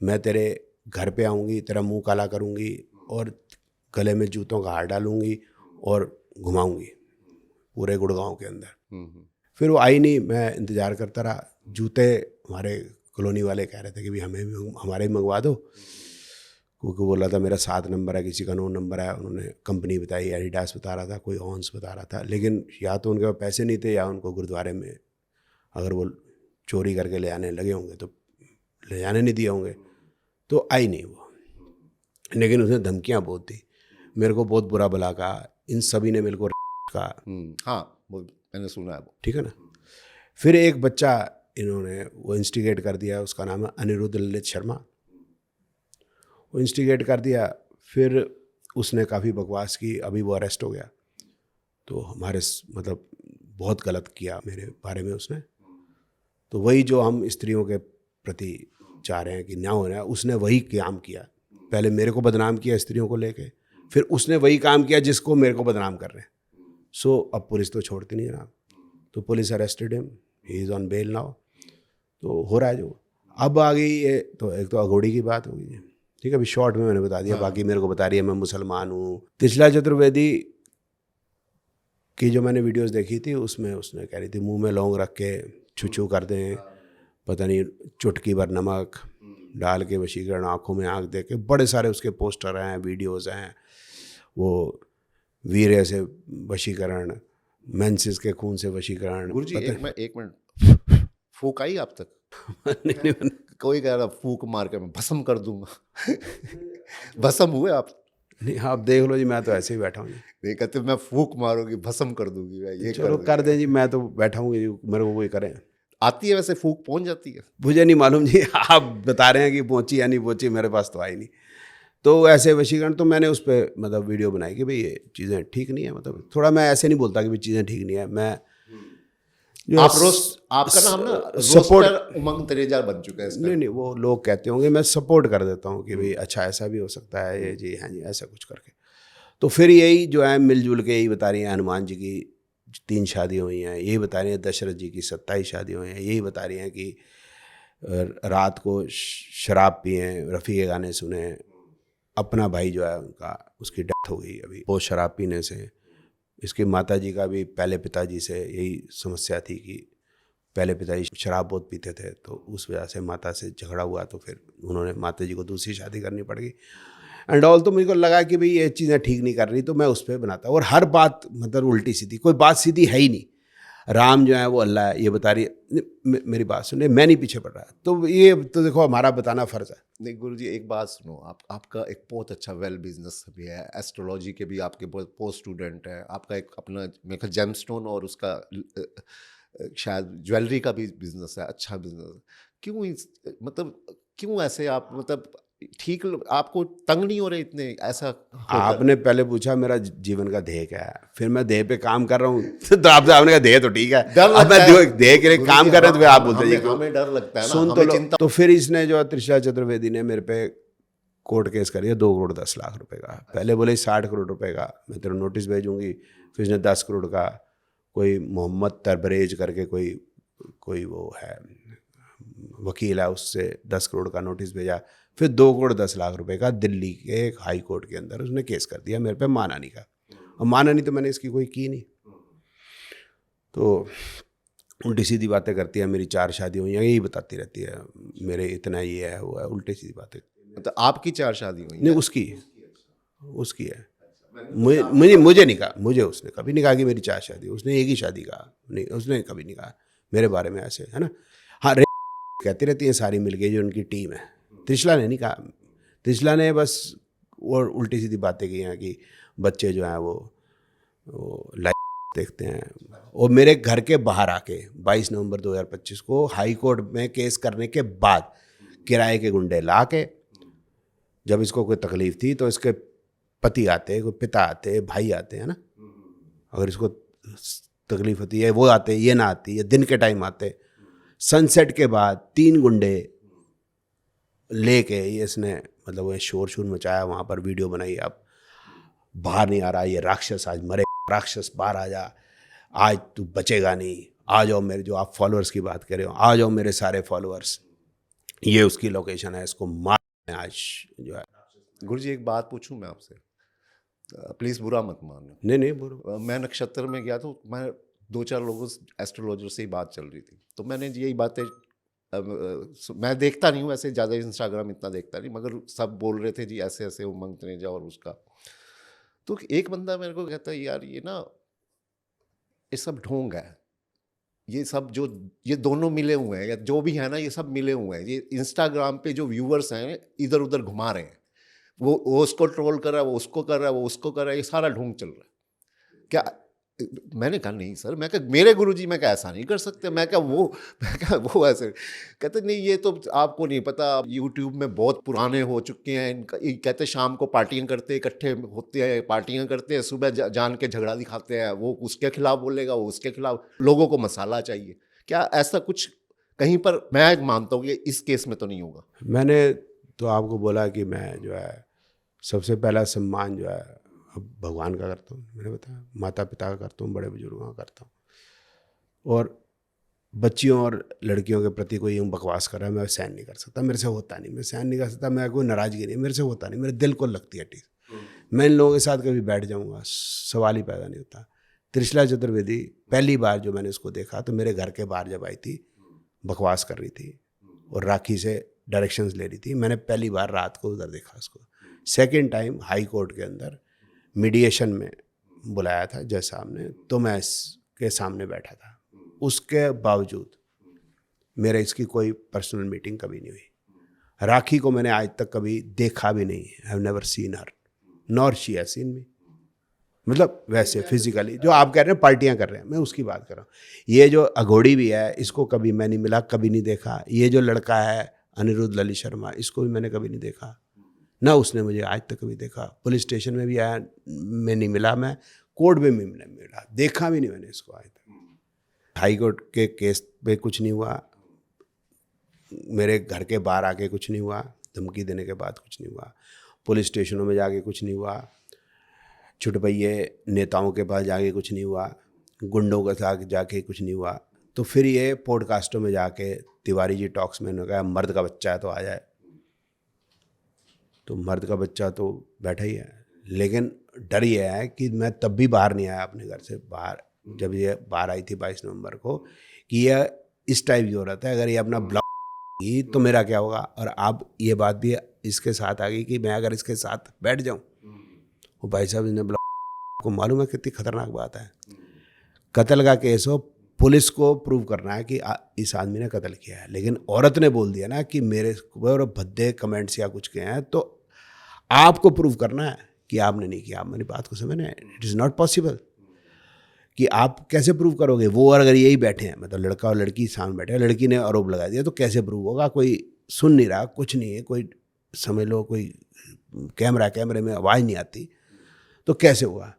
मैं तेरे घर पे आऊँगी, तेरा मुंह काला करूँगी और गले में जूतों का हार डालूँगी और घुमाऊँगी पूरे गुड़गांव के अंदर। फिर वो आई नहीं, मैं इंतज़ार करता रहा। जूते हमारे कॉलोनी वाले कह रहे थे कि भाई हमें भी, हमारे भी मंगवा दो, क्योंकि बोला था मेरा 7 नंबर है, किसी का 9 नंबर है। उन्होंने कंपनी बताई, एडिडास बता रहा था, कोई ऑन्स बता रहा था। लेकिन या तो उनके पास पैसे नहीं थे, या उनको गुरुद्वारे में अगर वो चोरी करके ले आने लगे होंगे तो ले जाने नहीं दिए होंगे। तो आई नहीं वो, लेकिन उसने धमकियाँ बहुत दी, मेरे को बहुत बुरा भला कहा। इन सभी ने मेरे को कहा। हाँ, वो मैंने सुना है वो, ठीक है ना। फिर एक बच्चा इन्होंने वो इंस्टिगेट कर दिया, उसका नाम है अनिरुद्ध ललित शर्मा। वो इंस्टिगेट कर दिया, फिर उसने काफ़ी बकवास की, अभी वो अरेस्ट हो गया। तो हमारे मतलब बहुत गलत किया मेरे बारे में उसने। तो वही जो हम स्त्रियों के प्रति चाह रहे हैं कि न्याय होना है, उसने वही काम किया। पहले मेरे को बदनाम किया स्त्रियों को लेके, फिर उसने वही काम किया जिसको मेरे को बदनाम कर रहे हैं। सो अब पुलिस तो छोड़ती नहीं जनाब। तो police arrested him, he is on bail now. तो हो रहा है जो अब आ गई ये। तो एक तो अघोड़ी की बात होगी, ठीक है, अभी शॉर्ट में मैंने बता दिया। बाकी मेरे को बता रही है मैं मुसलमान हूँ। त्रिशला चतुर्वेदी की जो मैंने वीडियोस देखी थी, उसमें उसने कह रही थी मुंह में लौंग रख के छू छू कर दें, पता नहीं चुटकी भर नमक डाल के वशीकरण, आँखों में आँख दे के, बड़े सारे उसके पोस्टर हैं, वीडियोस हैं। वो वीर्य से वशीकरण, मेंसेस के खून से वशीकरण। गुरुजी एक मिनट, फूक आई आप तक? नहीं, कोई कह रहा फूक मार के मैं भस्म कर दूंगा। भस्म हुए आप? नहीं, आप देख लो जी, मैं तो ऐसे ही बैठा हूँ। नहीं कहते मैं फूक मारूंगी भस्म कर दूंगी, मैं ये चलो कर दें जी, मैं तो बैठा हूँ, मेरे को कोई करें। आती है वैसे, फूक पहुंच जाती है? मुझे नहीं मालूम जी, आप बता रहे हैं कि पहुंची या नहीं पहुंची, मेरे पास तो आई नहीं। तो ऐसे वशीकरण तो मैंने उस पर मतलब वीडियो बनाई कि भाई ये चीज़ें ठीक नहीं है। मतलब थोड़ा मैं ऐसे नहीं बोलता कि भाई चीज़ें ठीक नहीं है। मैं आपका नाम ना सपोर्ट, रोस्टर उमंग तनेजा बन चुका है इसका। नहीं, वो लोग कहते होंगे, मैं सपोर्ट कर देता हूँ कि भाई अच्छा ऐसा भी हो सकता है ये जी, हाँ जी, ऐसा कुछ करके। तो फिर यही जो है मिलजुल के यही बता रही हैं, हनुमान जी की 3 शादियाँ हुई हैं, यही बता रही हैं दशरथ जी की 27 शादियाँ हुई हैं, यही बता रही हैं कि रात को शराब पिए, रफ़ी के गाने सुने। अपना भाई जो है उनका, उसकी डेथ हो गई अभी वो शराब पीने से। इसकी माता जी का भी पहले पिताजी से यही समस्या थी कि पहले पिताजी शराब बहुत पीते थे, तो उस वजह से माता से झगड़ा हुआ। तो फिर उन्होंने माता जी को दूसरी शादी करनी पड़ गई एंड ऑल। तो मुझको लगा कि भाई ये चीज़ें ठीक नहीं कर रही, तो मैं उस पर बनाता। और हर बात मतलब उल्टी सीधी, कोई बात सीधी है ही नहीं। राम जो है वो अल्लाह है, ये बता रही है। मेरी बात सुनिए, मैं नहीं पीछे पड़ रहा। तो ये तो देखो हमारा बताना फ़र्ज़ है। नहीं गुरुजी, एक बात सुनो, आपका एक बहुत अच्छा वेल बिजनेस भी है, एस्ट्रोलॉजी के भी आपके बहुत पोस्ट स्टूडेंट है, आपका एक अपना मेरे ख्याल जेमस्टोन और उसका शायद ज्वेलरी का भी बिजनेस है, अच्छा बिजनेस। क्यों मतलब क्यों ऐसे आप मतलब ठीक, आपको तंग नहीं हो रहे इतने ऐसा होकर? आपने पहले पूछा मेरा जीवन का ध्येय क्या है, फिर मैं ध्येय पे काम कर रहा हूँ। तो आपने कहा ध्येय तो ठीक है, अब मैं ध्येय के लिए काम कर रहा हूँ तो आप बोलते हैं हमें डर लगता है ना, सुन हमें तो चिंता। तो फिर इसने जो त्रिशला चतुर्वेदी ने मेरे पे कोर्ट केस करिए 2 करोड़ 10 लाख रुपए का। पहले बोले 60 करोड़ रुपए का मैं तेरा नोटिस भेजूंगी, फिर इसने 10 करोड़ का, कोई मोहम्मद तरबरेज करके कोई वो है वकील है, उससे 10 करोड़ का नोटिस भेजा। फिर 2 करोड़ 10 लाख रुपए का दिल्ली के एक हाई कोर्ट के अंदर उसने केस कर दिया मेरे पे मानहानि का। और मानहानि तो मैंने इसकी कोई की नहीं। तो उल्टी सीधी बातें करती है, मेरी 4 शादियाँ हुई हैं, यही बताती रहती है, मेरे इतना ये है वो है, उल्टी सीधी बातें। मतलब आपकी 4 शादी हुई? नहीं, उसकी है। मुझे नहीं कहा, मुझे उसने कभी नहीं कहा कि मेरी 4 शादी, उसने एक ही शादी कहा। नहीं, उसने कभी नहीं कहा मेरे बारे में ऐसे, है ना। हाँ, कहती रहती है सारी मिल गई जो उनकी टीम है। त्रिशला ने नहीं कहा। त्रिशला ने बस वो उल्टी सीधी बातें की हैं कि बच्चे जो हैं वो लाइव देखते हैं। और मेरे घर के बाहर आके 22 नवंबर 2025 को हाई कोर्ट में केस करने के बाद किराए के गुंडे ला के, जब इसको कोई तकलीफ थी तो इसके पति आते, कोई पिता आते, भाई आते हैं ना, अगर इसको तकलीफ होती है वो आते, ये ना आती, ये दिन के टाइम आते। सनसेट के बाद 3 गुंडे लेके ये इसने मतलब वो शोर शोर मचाया, वहाँ पर वीडियो बनाई, अब बाहर नहीं आ रहा, ये राक्षस आज मरे, राक्षस बाहर आ जा, आज तू बचेगा नहीं, आ जाओ मेरे, जो आप फॉलोअर्स की बात कर रहे हो, आ जाओ मेरे सारे फॉलोअर्स, ये उसकी लोकेशन है, इसको मार आज जो है। गुरुजी एक बात पूछूं मैं आपसे, प्लीज़ बुरा मत मानना। नहीं नहीं बोलो। मैं नक्षत्र में गया तो मैं 2-4 लोगों एस्ट्रोलॉजर से ही बात चल रही थी, तो मैंने यही बातें मैं देखता नहीं हूँ वैसे, ज़्यादा इंस्टाग्राम इतना देखता नहीं, मगर सब बोल रहे थे जी ऐसे ऐसे उमंग तनेजा और उसका। तो एक बंदा मेरे को कहता है यार ये ना, ये सब ढोंग है, ये सब जो ये दोनों मिले हुए हैं या जो भी है ना, ये सब मिले हुए हैं, ये इंस्टाग्राम पे जो व्यूअर्स हैं इधर उधर घुमा रहे हैं, वो उसको ट्रोल कर रहा है, वो उसको कर रहा है, वो उसको कर रहा है, ये सारा ढोंग चल रहा है क्या? मैंने कहा नहीं सर, मैं कहा मेरे गुरुजी मैं कहा ऐसा नहीं कर सकते, मैं कहा वो ऐसे कहते नहीं, ये तो आपको नहीं पता, यूट्यूब में बहुत पुराने हो चुके हैं इनका, ये कहते शाम को पार्टियां करते, इकट्ठे होते हैं, पार्टियां करते हैं, सुबह जान के झगड़ा दिखाते हैं, वो उसके खिलाफ बोलेगा, वो उसके खिलाफ, लोगों को मसाला चाहिए। क्या ऐसा कुछ कहीं पर? मैं मानता हूँ कि इस केस में तो नहीं होगा। मैंने तो आपको बोला कि मैं जो है सबसे पहला सम्मान जो है अब भगवान का करता हूँ, मैंने बताया, माता पिता का करता हूँ, बड़े बुजुर्गों का करता हूँ। और बच्चियों और लड़कियों के प्रति कोई यूँ बकवास कर रहा है, मैं सहन नहीं कर सकता, मेरे से होता नहीं, मैं सहन नहीं कर सकता, मैं कोई नाराज़गी नहीं, मेरे से होता नहीं, मेरे दिल को लगती है टीस। मैं इन लोगों के साथ कभी बैठ जाऊँगा, सवाल ही पैदा नहीं होता। त्रिशला चतुर्वेदी पहली बार जो मैंने उसको देखा तो मेरे घर के बाहर जब आई थी, बकवास कर रही थी और राखी से डायरेक्शंस ले रही थी, मैंने पहली बार रात को उधर देखा उसको। सेकेंड टाइम हाई कोर्ट के अंदर मीडिएशन में बुलाया था जज साहब ने, तो मैं इसके सामने बैठा था, उसके बावजूद मेरे इसकी कोई पर्सनल मीटिंग कभी नहीं हुई। राखी को मैंने आज तक कभी देखा भी नहीं, I have never seen her nor she has seen मी, मतलब वैसे फिजिकली जो आप कह रहे हैं पार्टियां कर रहे हैं, मैं उसकी बात कर रहा हूँ। ये जो अघोड़ी भी है, इसको कभी मैं नहीं मिला, कभी नहीं देखा। ये जो लड़का है अनिरुद्ध ललित शर्मा, इसको भी मैंने कभी नहीं देखा, ना उसने मुझे आज तक कभी देखा। पुलिस स्टेशन में भी आया, मैं नहीं मिला, मैं कोर्ट में भी नहीं मिला, देखा भी नहीं मैंने इसको आज तक। हाई कोर्ट के केस पे कुछ नहीं हुआ, मेरे घर के बाहर आके कुछ नहीं हुआ, धमकी देने के बाद कुछ नहीं हुआ, पुलिस स्टेशनों में जाके कुछ नहीं हुआ, छुटपैये नेताओं के पास जाके कुछ नहीं हुआ, गुंडों के साथ जाके कुछ नहीं हुआ। तो फिर ये पॉडकास्टों में जाके तिवारी जी टॉक्स में कहा मर्द का बच्चा है तो आ जाए, तो मर्द का बच्चा तो बैठा ही है। लेकिन डर ये है कि मैं तब भी बाहर नहीं आया अपने घर से बाहर, जब ये बाहर आई थी 22 नवंबर को, कि यह इस टाइप की औरत है, अगर ये अपना ब्लॉग की तो मेरा क्या होगा। और अब ये बात भी इसके साथ आ गई कि मैं अगर इसके साथ बैठ जाऊं, वो भाई साहब इसने ब्लॉग, को मालूम है कितनी खतरनाक बात है, कत्ल का केस हो, पुलिस को प्रूव करना है कि इस आदमी ने कत्ल किया है, लेकिन औरत ने बोल दिया ना कि मेरे ऊपर भद्दे कमेंट्स या कुछ किए हैं, तो आपको प्रूव करना है कि आपने नहीं किया। आप मेरी बात को समझ, इट इज़ नॉट पॉसिबल कि आप कैसे प्रूव करोगे। वो अगर यही बैठे हैं, मतलब लड़का और लड़की सामने बैठे हैं, लड़की ने आरोप लगा दिया, तो कैसे प्रूव होगा? कोई सुन नहीं रहा, कुछ नहीं है, कोई समझ लो कोई कैमरे में आवाज़ नहीं आती, तो कैसे हुआ?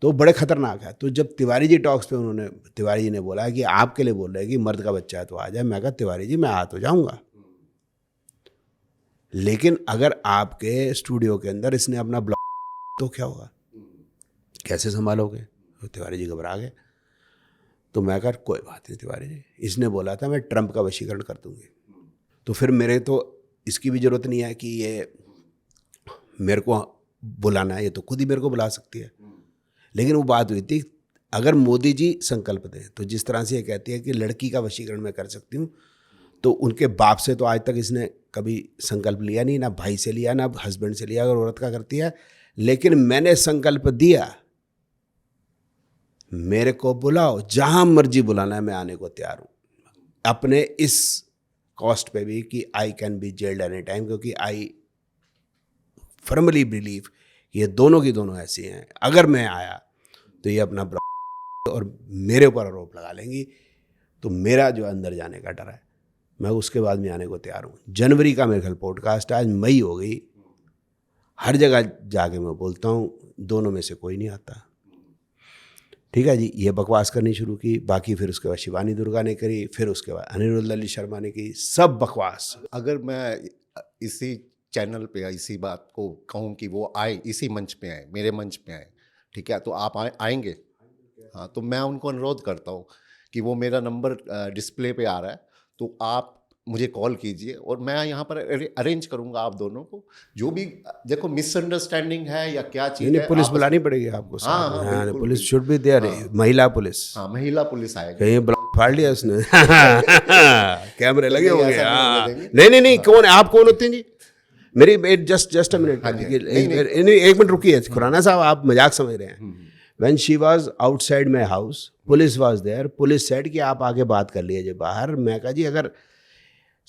तो बड़े खतरनाक है। तो जब तिवारी जी टॉक्स पे तिवारी जी ने बोला कि आपके लिए बोल रहे हैं कि मर्द का बच्चा है तो आ जाए, मैं कहा तिवारी जी मैं आ तो जाऊँगा, लेकिन अगर आपके स्टूडियो के अंदर इसने अपना ब्लॉग तो क्या होगा, कैसे संभालोगे? तो तिवारी जी घबरा गए। तो मैं कहा कोई बात नहीं तिवारी जी, इसने बोला था मैं ट्रंप का वशीकरण कर दूंगी, तो फिर मेरे तो इसकी भी ज़रूरत नहीं है कि ये मेरे को बुलाना है, ये तो खुद ही मेरे को बुला सकती है। लेकिन वो बात हुई थी, अगर मोदी जी संकल्प दें, तो जिस तरह से ये कहती है कि लड़की का वशीकरण मैं कर सकती हूँ, तो उनके बाप से तो आज तक इसने कभी संकल्प लिया नहीं, ना भाई से लिया, ना हस्बैंड से लिया, अगर औरत का करती है। लेकिन मैंने संकल्प दिया, मेरे को बुलाओ, जहां मर्जी बुलाना है, मैं आने को तैयार हूं, अपने इस कॉस्ट पे भी कि I can be gelled any time, क्योंकि आई फर्मली बिलीव ये दोनों की दोनों ऐसी हैं, अगर मैं आया तो ये अपना और मेरे ऊपर आरोप लगा लेंगी, तो मेरा जो अंदर जाने का डर है, मैं उसके बाद में आने को तैयार हूँ। जनवरी का मेरे ख्याल पॉडकास्ट, आज मई हो गई, हर जगह जाके मैं बोलता हूँ दोनों में से कोई नहीं आता। ठीक है जी, ये बकवास करनी शुरू की, बाकी फिर उसके बाद शिवानी दुर्गा ने करी, फिर उसके बाद अनिरुद्ध अली शर्मा ने की, सब बकवास। अगर मैं इसी चैनल पे या इसी बात को कहूँ कि वो आए, इसी मंच पे आए, मेरे मंच पे आए, ठीक है, तो आप आएंगे? हाँ, तो मैं उनको अनुरोध करता हूँ कि वो मेरा नंबर डिस्प्ले पे आ रहा है, तो आप मुझे कॉल कीजिए और मैं यहाँ पर अरेंज करूँगा आप दोनों को। जो भी देखो मिसअंडरस्टैंडिंग है या क्या चीज़ है, पुलिस बुलानी पड़ेगी आपको। हाँ, हाँ, बिल्कुल, पुलिस शुड बी देयर, महिला पुलिस। हाँ, महिला पुलिस आएगी। कहीं फाड़ लिया उसने कैमरे लगे होंगे। ऐसा नहीं हाँ, होने देंगे। नहीं, कौन है आप, कौन होते हैं जी? मेरी जस्ट अ मिनट, एक मिनट रुकिए खुराना साहब, आप मजाक समझ रहे हैं। When she was outside my house, police was there, police said कि आप आके बात कर लीजिए बाहर। मैं कहा जी अगर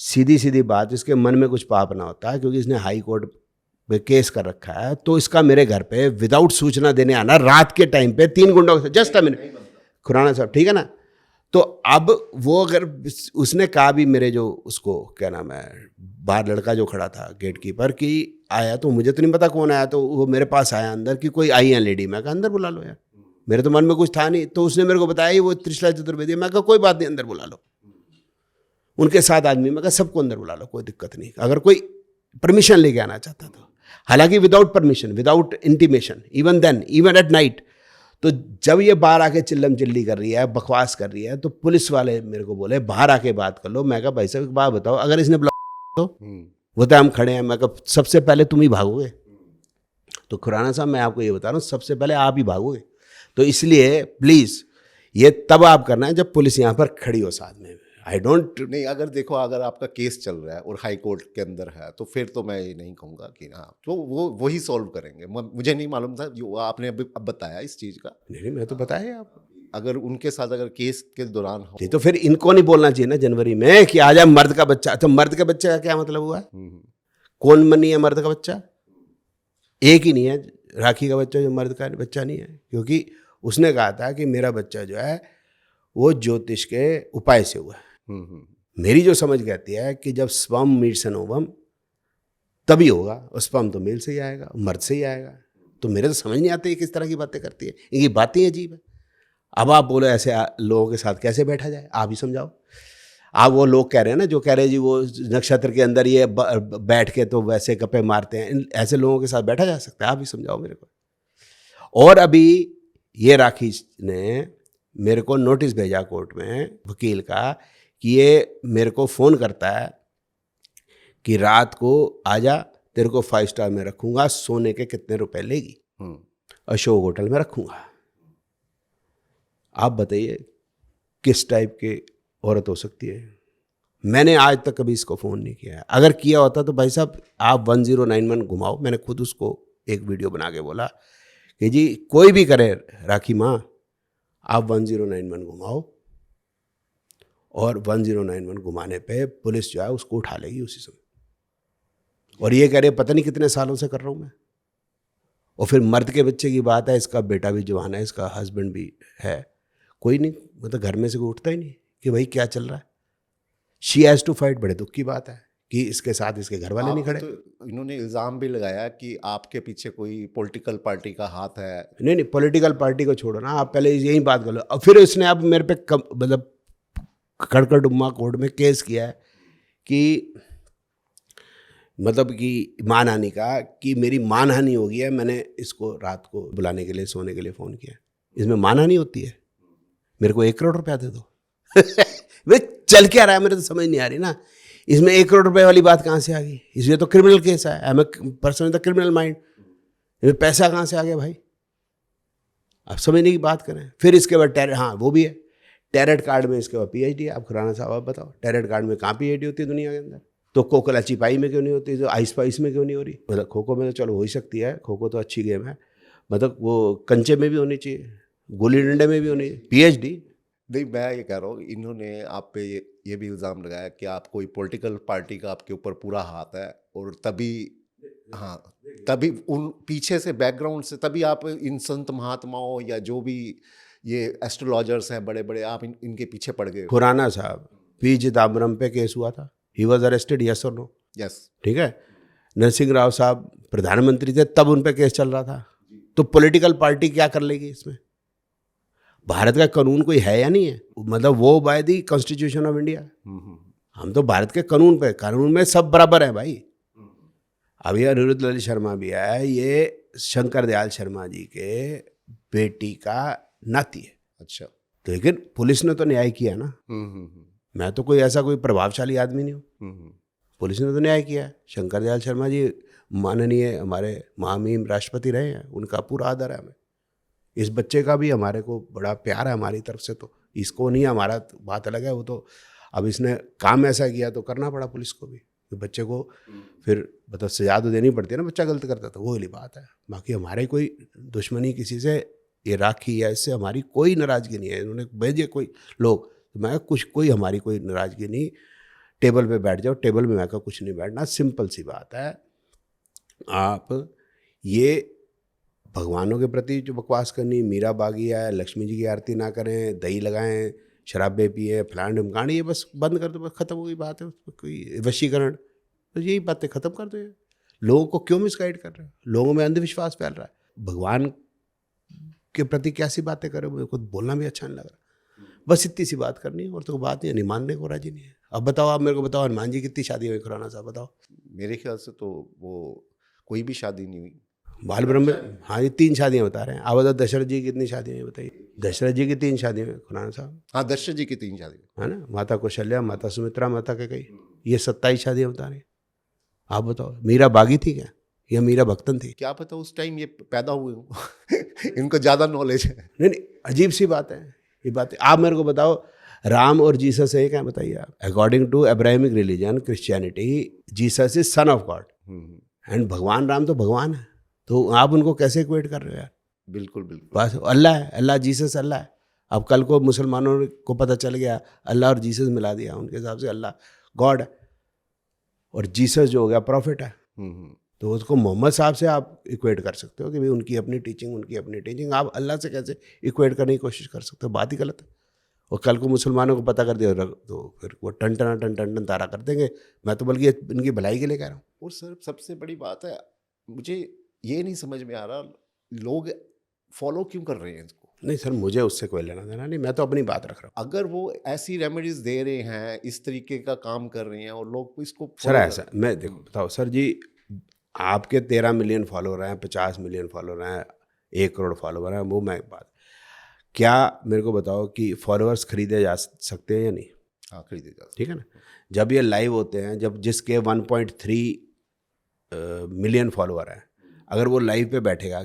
सीधी सीधी बात, इसके मन में कुछ पाप ना होता, क्योंकि इसने हाई कोर्ट पे केस कर रखा है, तो इसका मेरे घर पे विदाउट सूचना देने आना रात के टाइम पे 3 गुंडों के साथ, जस्ट अ मिनट खुराना साहब, ठीक है ना? तो अब वो अगर उसने कहा भी, मेरे जो उसको क्या नाम है, बाहर लड़का जो खड़ा था गेट कीपर की आया, तो मुझे तो नहीं पता कौन आया, तो वो मेरे पास आया अंदर कि कोई आई है लेडी। मैं कहा अंदर बुला लो यार, मेरे तो मन में कुछ था नहीं। तो उसने मेरे को बताया वो त्रिशला चतुर्वेदी। मैं कहा कोई बात नहीं, अंदर बुला लो। उनके 7 आदमी, मैं कहा सबको अंदर बुला लो, कोई दिक्कत नहीं, अगर कोई परमिशन लेके आना चाहता था। हालांकि without permission, without intimation, even then, even at night. तो जब ये बाहर आके चिल्लम चिल्ली कर रही है, बकवास कर रही है, तो पुलिस वाले मेरे को बोले बाहर आके बात कर लो। मैं कहा भाई साहब एक बात बताओ, अगर इसने तो वो तो हम खड़े हैं। मैं कहा सबसे पहले तुम ही भागोगे। तो खुराना साहब मैं आपको ये बता रहा हूँ, सबसे पहले आप ही भागोगे। तो इसलिए प्लीज़ ये तब आप करना है जब पुलिस यहाँ पर खड़ी हो साथ में। आई डोंट नहीं, अगर देखो अगर आपका केस चल रहा है और हाई कोर्ट के अंदर है, तो फिर तो मैं ये नहीं कहूँगा कि हाँ, तो वही सॉल्व करेंगे। मुझे नहीं मालूम था जो आपने अभी अब बताया इस चीज़ का। नहीं, मैं तो बताया आपको। अगर उनके साथ अगर केस के दौरान हो, तो फिर इनको नहीं बोलना चाहिए ना जनवरी में कि आजा मर्द का बच्चा। तो मर्द के बच्चे का क्या मतलब हुआ? कौन मनी है मर्द का बच्चा? एक ही नहीं है राखी का बच्चा जो मर्द का बच्चा नहीं है, क्योंकि उसने कहा था कि मेरा बच्चा जो है वो ज्योतिष के उपाय से हुआ है। मेरी जो समझ कहती है कि जब स्पर्म मीट्स एन ओवम तभी होगा, और स्पर्म तो मेल से ही आएगा, मर्द से ही आएगा। तो मेरे तो समझ नहीं आते ये किस तरह की बातें करती है, इनकी बातें अजीब है। अब आप बोलो ऐसे लोगों के साथ कैसे बैठा जाए, आप ही समझाओ। आप वो लोग कह रहे हैं ना, जो कह रहे हैं जी वो नक्षत्र के अंदर ये बैठ के तो वैसे गप्पे मारते हैं, ऐसे लोगों के साथ बैठा जा सकता है? आप ही समझाओ मेरे को। और अभी ये राखी ने मेरे को नोटिस भेजा कोर्ट में वकील का कि ये मेरे को फ़ोन करता है कि रात को आजा, तेरे को 5 स्टार में रखूँगा, सोने के कितने रुपए लेगी, अशोक होटल में रखूँगा। आप बताइए किस टाइप की औरत हो सकती है? मैंने आज तक कभी इसको फ़ोन नहीं किया है। अगर किया होता तो भाई साहब आप 1091 घुमाओ। मैंने खुद उसको एक वीडियो बना के बोला कि जी कोई भी करे राखी माँ, आप 1091 घुमाओ, और 1091 घुमाने पे पुलिस जो है उसको उठा लेगी उसी समय। और ये कह रहे पता नहीं कितने सालों से कर रहा हूँ मैं। और फिर मर्द के बच्चे की बात है, इसका बेटा भी जवान है, इसका हस्बैंड भी है, कोई नहीं, मतलब घर में से कोई उठता ही नहीं कि भाई क्या चल रहा है। She has to fight. बड़े दुख की बात है कि इसके साथ इसके घर वाले नहीं खड़े। तो इन्होंने इल्ज़ाम भी लगाया कि आपके पीछे कोई पॉलिटिकल पार्टी का हाथ है। नहीं, पॉलिटिकल पार्टी को छोड़ो ना, आप पहले यही बात कर लो। और फिर उसने अब मेरे पे मतलब कड़कड़डुम्मा कोर्ट में केस किया है कि मतलब कि मानहानि का, कि मेरी मानहानि हो गई है, मैंने इसको रात को बुलाने के लिए, सोने के लिए फ़ोन किया। इसमें मानहानि होती है? मेरे को 1 करोड़ रुपया दे दो। वे चल क्या रहा है मेरे तो समझ नहीं आ रही ना। इसमें 1 करोड़ रुपए वाली बात कहाँ से आ गई? इसमें तो क्रिमिनल केस है। I am a person with the criminal mind. इसमें पैसा कहाँ से आ गया भाई? आप समझने की बात करें। फिर इसके बाद हाँ वो भी है, टैरेट कार्ड में इसके बाद PhD है। आप खुराना साहब आप बताओ, टैरेट कार्ड में कहाँ PhD होती है दुनिया के अंदर? तो कोकोला चिपाई में क्यों नहीं होती? जो आइस पाइस में क्यों नहीं हो रही? मतलब खो खो में तो चलो हो ही सकती है, खो खो तो अच्छी गेम है, मतलब वो कंचे में भी होनी चाहिए, गुल्ली डंडे में भी होनी चाहिए PhD। नहीं, मैं ये कह रहा हूँ इन्होंने आप पे ये भी इल्ज़ाम लगाया कि आप कोई पॉलिटिकल पार्टी का आपके ऊपर पूरा हाथ है और तभी हाँ, तभी उन पीछे से बैकग्राउंड से तभी आप इन संत महात्माओं या जो भी ये एस्ट्रोलॉजर्स हैं बड़े बड़े, आप इनके पीछे पड़ गए। खुराना साहब, पी चिदम्बरम पे केस हुआ था, ही वॉज अरेस्टेड, यस और नो? यस। ठीक है। नरसिंह राव साहब प्रधानमंत्री थे, तब उन पे केस चल रहा था। तो पॉलिटिकल पार्टी क्या कर लेगी इसमें? भारत का कानून कोई है या नहीं है? मतलब वो by the constitution of India. हम तो भारत के कानून पे, कानून में सब बराबर है भाई। अभी अनिरुद्ध ललित शर्मा भी है, ये शंकर दयाल शर्मा जी के बेटी का नाती है। अच्छा। तो लेकिन पुलिस ने तो न्याय किया ना। मैं तो कोई ऐसा कोई प्रभावशाली आदमी नहीं हूँ। पुलिस ने तो न्याय किया है। शंकर दयाल शर्मा जी माननीय हमारे महामहिम राष्ट्रपति रहे हैं, उनका पूरा आदर है हमें। इस बच्चे का भी हमारे को बड़ा प्यार है हमारी तरफ से, तो इसको नहीं, हमारा बात अलग है। वो तो अब इसने काम ऐसा किया तो करना पड़ा पुलिस को भी, तो बच्चे को फिर मतलब सजा तो देनी पड़ती है ना, बच्चा गलत करता तो वो वाली बात है। बाकी हमारे कोई दुश्मनी किसी से, ये राखी या इससे हमारी कोई नाराज़गी नहीं है। इन्होंने भेजे कोई लोग, तो मैं कुछ कोई हमारी कोई नाराज़गी नहीं। टेबल पे बैठ जाओ, टेबल में मैं का कुछ नहीं बैठना, सिंपल सी बात है। आप ये भगवानों के प्रति जो बकवास करनी, मीरा बागी है, लक्ष्मी जी की आरती ना करें, दही लगाएं, शराबे पिए, फलान ढमकाने, ये बस बंद कर दो, बस खत्म हो गई बात है। उस पर कोई वशीकरण, तो यही बातें खत्म कर दो। ये लोगों को क्यों मिसगाइड कर रहे हो? लोगों में अंधविश्वास फैल रहा है। भगवान के प्रति कैसी बातें कर रहे हो? मेरे को बोलना भी अच्छा नहीं लग रहा। बस इतनी सी बात करनी है और तो बात नहीं है, नहीं मानने को राजी नहीं है। अब बताओ, आप मेरे को बताओ, हनुमान जी कितनी शादी हुई खुराना साहब, बताओ। मेरे ख्याल से तो वो कोई भी शादी नहीं हुई। बाल ब्रह्म, हाँ, ये 3 शादियाँ बता रहे हैं। आप बताओ दशरथ जी की कितनी शादियाँ हुई बताइए? दशरथ जी की 3 शादियाँ हुई खुराना साहब। हाँ, दशरथ जी की 3 शादी, है ना, माता कौशल्या, माता सुमित्रा, माता कैकेयी, ये 27 शादियाँ बता रहे हैं। आप बताओ, मीरा बागी थी क्या या मीरा भक्तन थी? क्या पता उस टाइम ये पैदा हुए हों। इनको ज़्यादा नॉलेज है। नहीं, अजीब सी बात है ये बात। आप मेरे को बताओ, राम और जीसस है क्या? बताइए आप। According to Abrahamic religion, Christianity, Jesus is son of God and भगवान राम तो भगवान है। तो आप उनको कैसे इक्वेट कर रहे हो यार? बिल्कुल बिल्कुल। बस अल्लाह है, अल्लाह, जीसस अल्लाह है। अब कल को मुसलमानों को पता चल गया, अल्लाह और जीसस मिला दिया, उनके हिसाब से अल्लाह गॉड है और जीसस जो हो गया प्रॉफिट है। तो उसको मोहम्मद साहब से आप इक्वेट कर सकते हो कि भाई उनकी अपनी टीचिंग, उनकी अपनी टीचिंग। आप अल्लाह से कैसे इक्वेट करने की कोशिश कर सकते हो? बात ही गलत है। और कल को मुसलमानों को पता कर दिया तो फिर वो टन टन टन टन टन तारा कर देंगे। मैं तो बल्कि इनकी भलाई के लिए कह रहा हूँ। और सर सबसे बड़ी बात है, मुझे ये नहीं समझ में आ रहा लोग फॉलो क्यों कर रहे हैं इसको। नहीं सर, मुझे उससे कोई लेना देना नहीं, मैं तो अपनी बात रख रहा हूँ। अगर वो ऐसी रेमेडीज दे रहे हैं, इस तरीके का काम कर रहे हैं और लोग इसको सर ऐसा, मैं देखो बताओ सर जी, आपके 13 मिलियन फॉलोअर हैं, 50 मिलियन फॉलोअर हैं, 1 करोड़ फॉलोअर हैं, वो मैं बात, क्या मेरे को बताओ कि फॉलोअर्स खरीदे जा सकते हैं या नहीं? हाँ, खरीदे जा सकते। ठीक है ना। जब ये लाइव होते हैं, जब जिसके 1.3 मिलियन फॉलोअर हैं, अगर वो लाइव पे बैठेगा,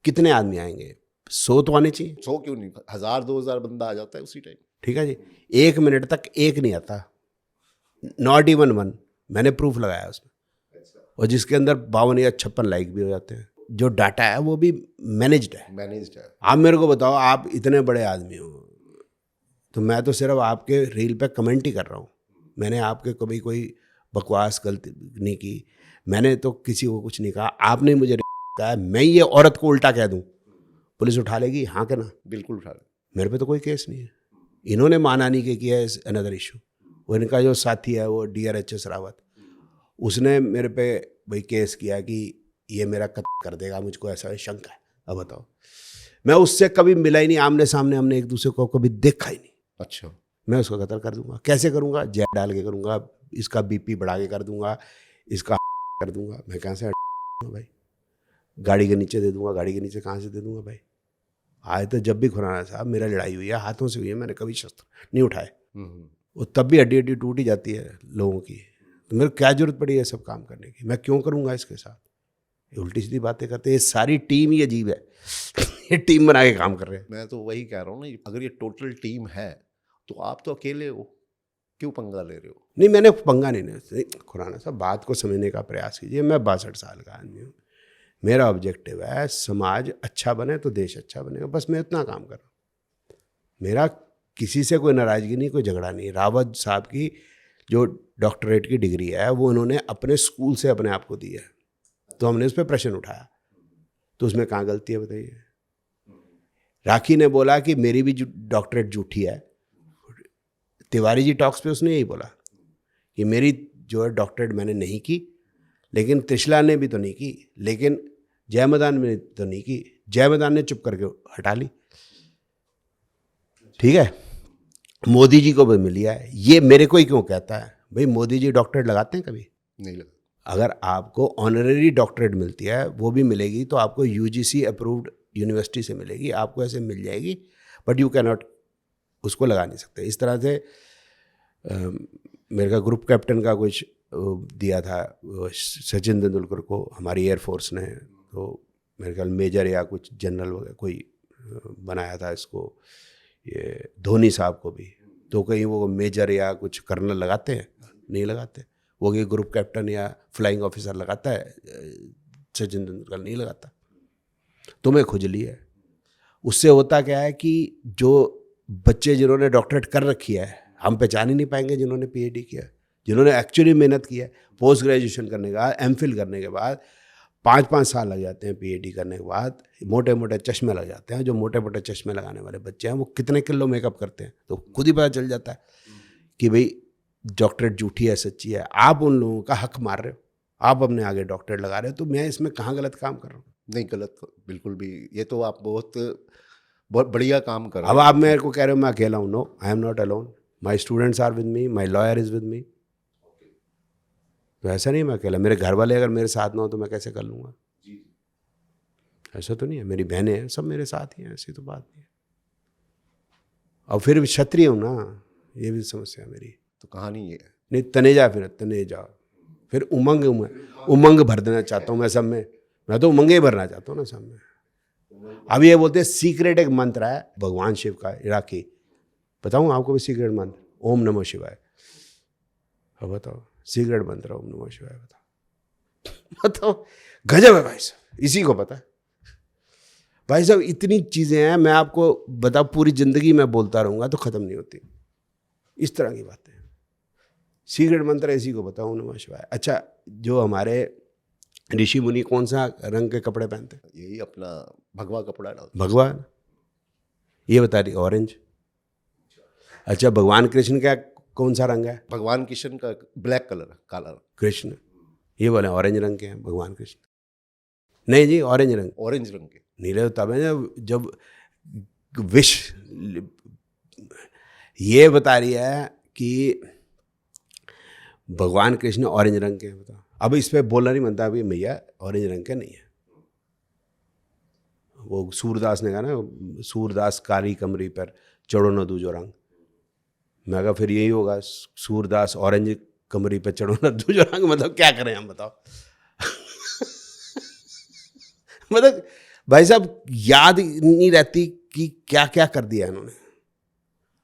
कितने आदमी आएंगे? 100 तो आने चाहिए। 100 क्यों नहीं, 1000-2000 बंदा आ जाता है उसी टाइम। ठीक है जी। 1 मिनट तक एक नहीं आता, नॉट इवन 1। मैंने प्रूफ लगाया उसमें। और जिसके अंदर 52 या 56 लाइक भी हो जाते हैं। जो डाटा है वो भी मैनेज्ड है। आप मेरे को बताओ, आप इतने बड़े आदमी हो, तो मैं तो सिर्फ आपके रील पे कमेंट ही कर रहा हूँ। मैंने आपके कभी कोई बकवास गलती नहीं की, मैंने तो किसी को कुछ नहीं कहा। आपने मुझे कहा, मैं ये औरत को उल्टा कह दूँ, पुलिस उठा लेगी? हाँ कि ना? बिल्कुल उठा ले। मेरे पे तो कोई केस नहीं है। इन्होंने मानानी के किया है, अनदर इशू। वो इनका जो साथी है वो DRHS रावत, उसने मेरे पे भाई केस किया कि ये मेरा कत्ल कर देगा, मुझको ऐसा शंका है। अब बताओ, मैं उससे कभी मिला ही नहीं, आमने सामने हमने एक दूसरे को कभी देखा ही नहीं। अच्छा। मैं उसको कत्ल कर दूंगा। कैसे करूंगा? जहर डाल के करूंगा, इसका BP बढ़ा के कर दूंगा, इसका कर दूंगा। मैं कहाँ से भाई? गाड़ी के नीचे दे दूंगा। गाड़ी के नीचे कहाँ से दे दूंगा भाई? आए तो जब भी खुराना साहब मेरा लड़ाई हुई है, हाथों से हुई है, मैंने कभी शस्त्र नहीं उठाए। वो तब भी हड्डी हड्डी टूट ही जाती है लोगों की। तो मेरे को क्या जरूरत पड़ी है सब काम करने की? मैं क्यों करूंगा इसके साथ? ये उल्टी सीधी बातें करते हैं। ये सारी टीम ही अजीब है। ये टीम बना के काम कर रहे हैं। मैं तो वही कह रहा हूँ ना, अगर ये टोटल टीम है तो आप तो अकेले हो, क्यों पंगा ले रहे हो? नहीं, मैंने पंगा नहीं। खुराना साहब, बात को समझने का प्रयास कीजिए। मैं 62 साल का आदमी हूँ। मेरा ऑब्जेक्टिव है समाज अच्छा बने तो देश अच्छा बनेगा, बस मैं इतना काम कर रहा हूँ। मेरा किसी से कोई नाराज़गी नहीं, कोई झगड़ा नहीं। रावत साहब की जो डॉक्टरेट की डिग्री है वो उन्होंने अपने स्कूल से अपने आप को दी है। तो हमने उस पर प्रश्न उठाया, तो उसमें कहाँ गलती है बताइए। राखी ने बोला कि मेरी भी डॉक्टरेट झूठी है। तिवारी जी टॉक्स पे उसने यही बोला कि मेरी जो है डॉक्टरेट मैंने नहीं की, लेकिन त्रिशला ने भी तो नहीं की, लेकिन जयमदान ने तो नहीं की, जयमदान ने चुप करके हटा ली। ठीक है, मोदी जी को भी मिल लिया है। ये मेरे को ही क्यों कहता है भाई, मोदी जी डॉक्टरेट लगाते हैं कभी? नहीं लगा। अगर आपको ऑनररी डॉक्टरेट मिलती है, वो भी मिलेगी तो आपको यूजीसी अप्रूव्ड यूनिवर्सिटी से मिलेगी, आपको ऐसे मिल जाएगी, बट यू कैन नॉट उसको लगा नहीं सकते। इस तरह से मेरे का ग्रुप कैप्टन का कुछ दिया था सचिन तेंदुलकर को हमारी एयरफोर्स ने, तो मेरे ख्याल मेजर या कुछ जनरल वगैरह कोई बनाया था इसको, ये धोनी साहब को भी। तो कहीं वो मेजर या कुछ कर्नल लगाते हैं? नहीं लगाते। वो कि ग्रुप कैप्टन या फ्लाइंग ऑफिसर लगाता है, सचिन तेंदुलकर नहीं लगाता। तुम्हें खुजली है। उससे होता क्या है कि जो बच्चे जिन्होंने डॉक्टरेट कर रखी है, हम पहचान ही नहीं पाएंगे जिन्होंने पीएचडी किया, जिन्होंने एक्चुअली मेहनत की है। पोस्ट ग्रेजुएशन करने के बाद, एमफिल करने के बाद 5-5 साल लग जाते हैं, पीएचडी करने के बाद मोटे मोटे चश्मे लग जाते हैं। जो मोटे मोटे चश्मे लगाने वाले बच्चे हैं वो कितने किलो मेकअप करते हैं, तो खुद ही पता चल जाता है कि भाई डॉक्टरेट झूठी है सच्ची है। आप उन लोगों का हक मार रहे हो, आप अपने आगे डॉक्टरेट लगा रहे हो, तो मैं इसमें कहाँ गलत काम कर रहा हूँ? नहीं गलत बिल्कुल भी, ये तो आप बहुत बहुत बढ़िया काम कर रहे अब हैं। आप मेरे को कह रहे हो मैं अकेला हूँ। No, I am not alone, my students are with me, my lawyer is with me. तो ऐसा नहीं मैं अकेला, मेरे घर वाले अगर मेरे साथ ना हो तो मैं कैसे कर लूँगा? ऐसा तो नहीं है, मेरी बहनें हैं, सब मेरे साथ ही हैं, ऐसी तो बात नहीं है। और फिर भी क्षत्रिय हूँ ना, ये भी समस्या है मेरी। तो कहानी ये है। नहीं तनेजा, फिर उमंग भर देना चाहता हूँ मैं सब में। मैं तो उमंग ही भरना चाहता हूँ ना सब में। अब ये बोलते हैं सीक्रेट एक मंत्र है भगवान शिव का, राखी बताऊँ आपको भी सीक्रेट मंत्र? ओम नमः शिवाय। अब बताओ, सीक्रेट मंत्र ओम नमः शिवाय। बताओ, गजब है भाई साहब, इसी को पता है भाई साहब। इतनी चीज़ें हैं, मैं आपको बताऊँ पूरी ज़िंदगी मैं बोलता रहूँगा तो ख़त्म नहीं होती, इस तरह की बातें। सीक्रेट मंत्र इसी को बताओ, ओम नमः शिवाय। अच्छा, जो हमारे ऋषि मुनि कौन सा रंग के कपड़े पहनते हैं? यही अपना भगवा कपड़ा डालते। भगवान, ये बता रही ऑरेंज। अच्छा, भगवान कृष्ण का कौन सा रंग है? भगवान कृष्ण का ब्लैक कलर है, काला रंग। कृष्ण, ये बोले ऑरेंज रंग के हैं भगवान कृष्ण। नहीं जी, ऑरेंज रंग, ऑरेंज रंग के। नीले तब है जब विश ये बता रही है कि भगवान कृष्ण ऑरेंज रंग के हैं। बताओ, अब इस पे बोलना नहीं बनता अभी भैया ऑरेंज रंग के नहीं है। वो सूरदास ने कहा ना, सूरदास कारी कमरी पर चढ़ो न दूजो रंग। मैं कहा फिर यही होगा, सूरदास ऑरेंज कमरी पर चढ़ो न दूजो रंग, मतलब क्या करें हम बताओ? मतलब भाई साहब याद नहीं रहती कि क्या क्या कर दिया इन्होंने।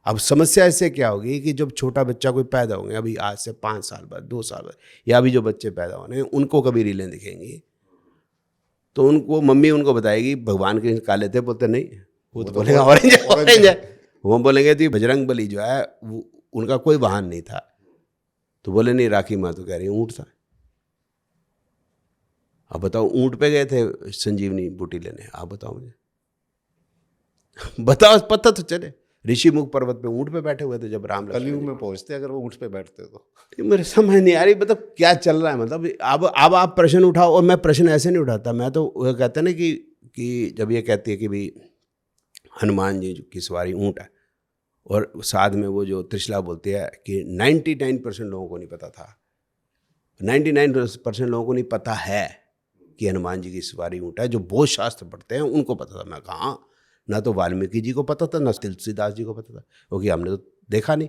अब समस्या इससे क्या होगी कि जब छोटा बच्चा कोई पैदा होंगे, अभी आज से 5 साल बाद, 2 साल बाद, या अभी जो बच्चे पैदा होने हैं उनको कभी रीलें दिखेंगी, तो उनको मम्मी उनको बताएगी भगवान के काले थे, बोलते नहीं, वो तो बोलेगा ऑरेंज है। वो बोलेंगे तो बजरंग बली जो है वो उनका कोई वाहन नहीं था, तो बोले नहीं राखी माँ तो कह रही ऊँट था। अब बताओ, ऊँट पे गए थे संजीवनी बूटी लेने, आप बताओ मुझे, बताओ पता तो चले। ऋषि मुख पर्वत पे ऊँट पे बैठे हुए थे जब राम कलयुग में पहुंचते अगर वो ऊँट पे बैठते तो। मेरे समझ नहीं आ रही, मतलब क्या चल रहा है। मतलब अब आप प्रश्न उठाओ, और मैं प्रश्न ऐसे नहीं उठाता। मैं तो वो कहते हैं ना कि जब ये कहती है कि भाई हनुमान जी की सवारी ऊँट है, और साथ में वो जो त्रिशला बोलती है कि 99% लोगों को नहीं पता था, 99% लोगों को नहीं पता है कि हनुमान जी की सवारी ऊँट है। जो बहुत शास्त्र पढ़ते हैं उनको पता था। मैं कहा ना तो वाल्मीकि जी को पता था, ना तुलसीदास जी को पता था, क्योंकि हमने तो देखा नहीं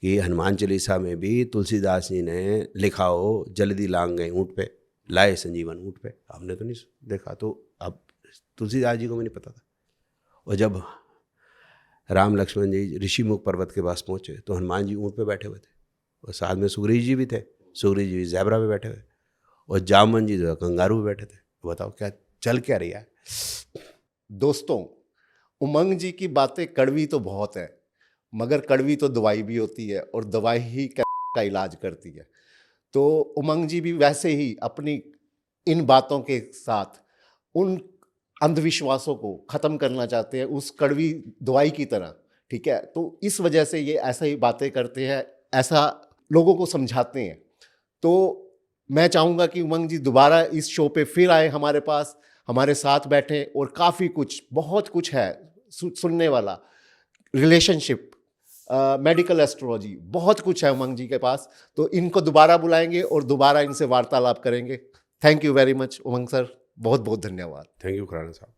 कि हनुमान चालीसा में भी तुलसीदास जी ने लिखा हो जल्दी लांग गए ऊँट पे, लाए संजीवन ऊँट पे, हमने तो नहीं देखा। तो अब तुलसीदास जी को भी नहीं पता था। और जब राम लक्ष्मण जी ऋषिमुख पर्वत के पास पहुँचे तो हनुमान जी ऊँट पे बैठे हुए थे, और साथ में सुग्रीव जी भी थे, सुग्रीव जी ज़ेब्रा पे बैठे हुए, और जामवन जी जो कंगारू पे बैठे थे। बताओ क्या चल क्या रही है? दोस्तों, उमंग जी की बातें कड़वी तो बहुत है, मगर कड़वी तो दवाई भी होती है, और दवाई ही का इलाज करती है। तो उमंग जी भी वैसे ही अपनी इन बातों के साथ उन अंधविश्वासों को ख़त्म करना चाहते हैं, उस कड़वी दवाई की तरह, ठीक है। तो इस वजह से ये ऐसा ही बातें करते हैं, ऐसा लोगों को समझाते हैं। तो मैं चाहूँगा कि उमंग जी दोबारा इस शो पे फिर आए हमारे पास, हमारे साथ बैठें, और काफ़ी कुछ, बहुत कुछ है सुनने वाला, रिलेशनशिप, मेडिकल एस्ट्रोलॉजी, बहुत कुछ है उमंग जी के पास। तो इनको दोबारा बुलाएंगे और दोबारा इनसे वार्तालाप करेंगे। Thank you very much Umang sir, बहुत बहुत धन्यवाद। थैंक यू खुराना साहब।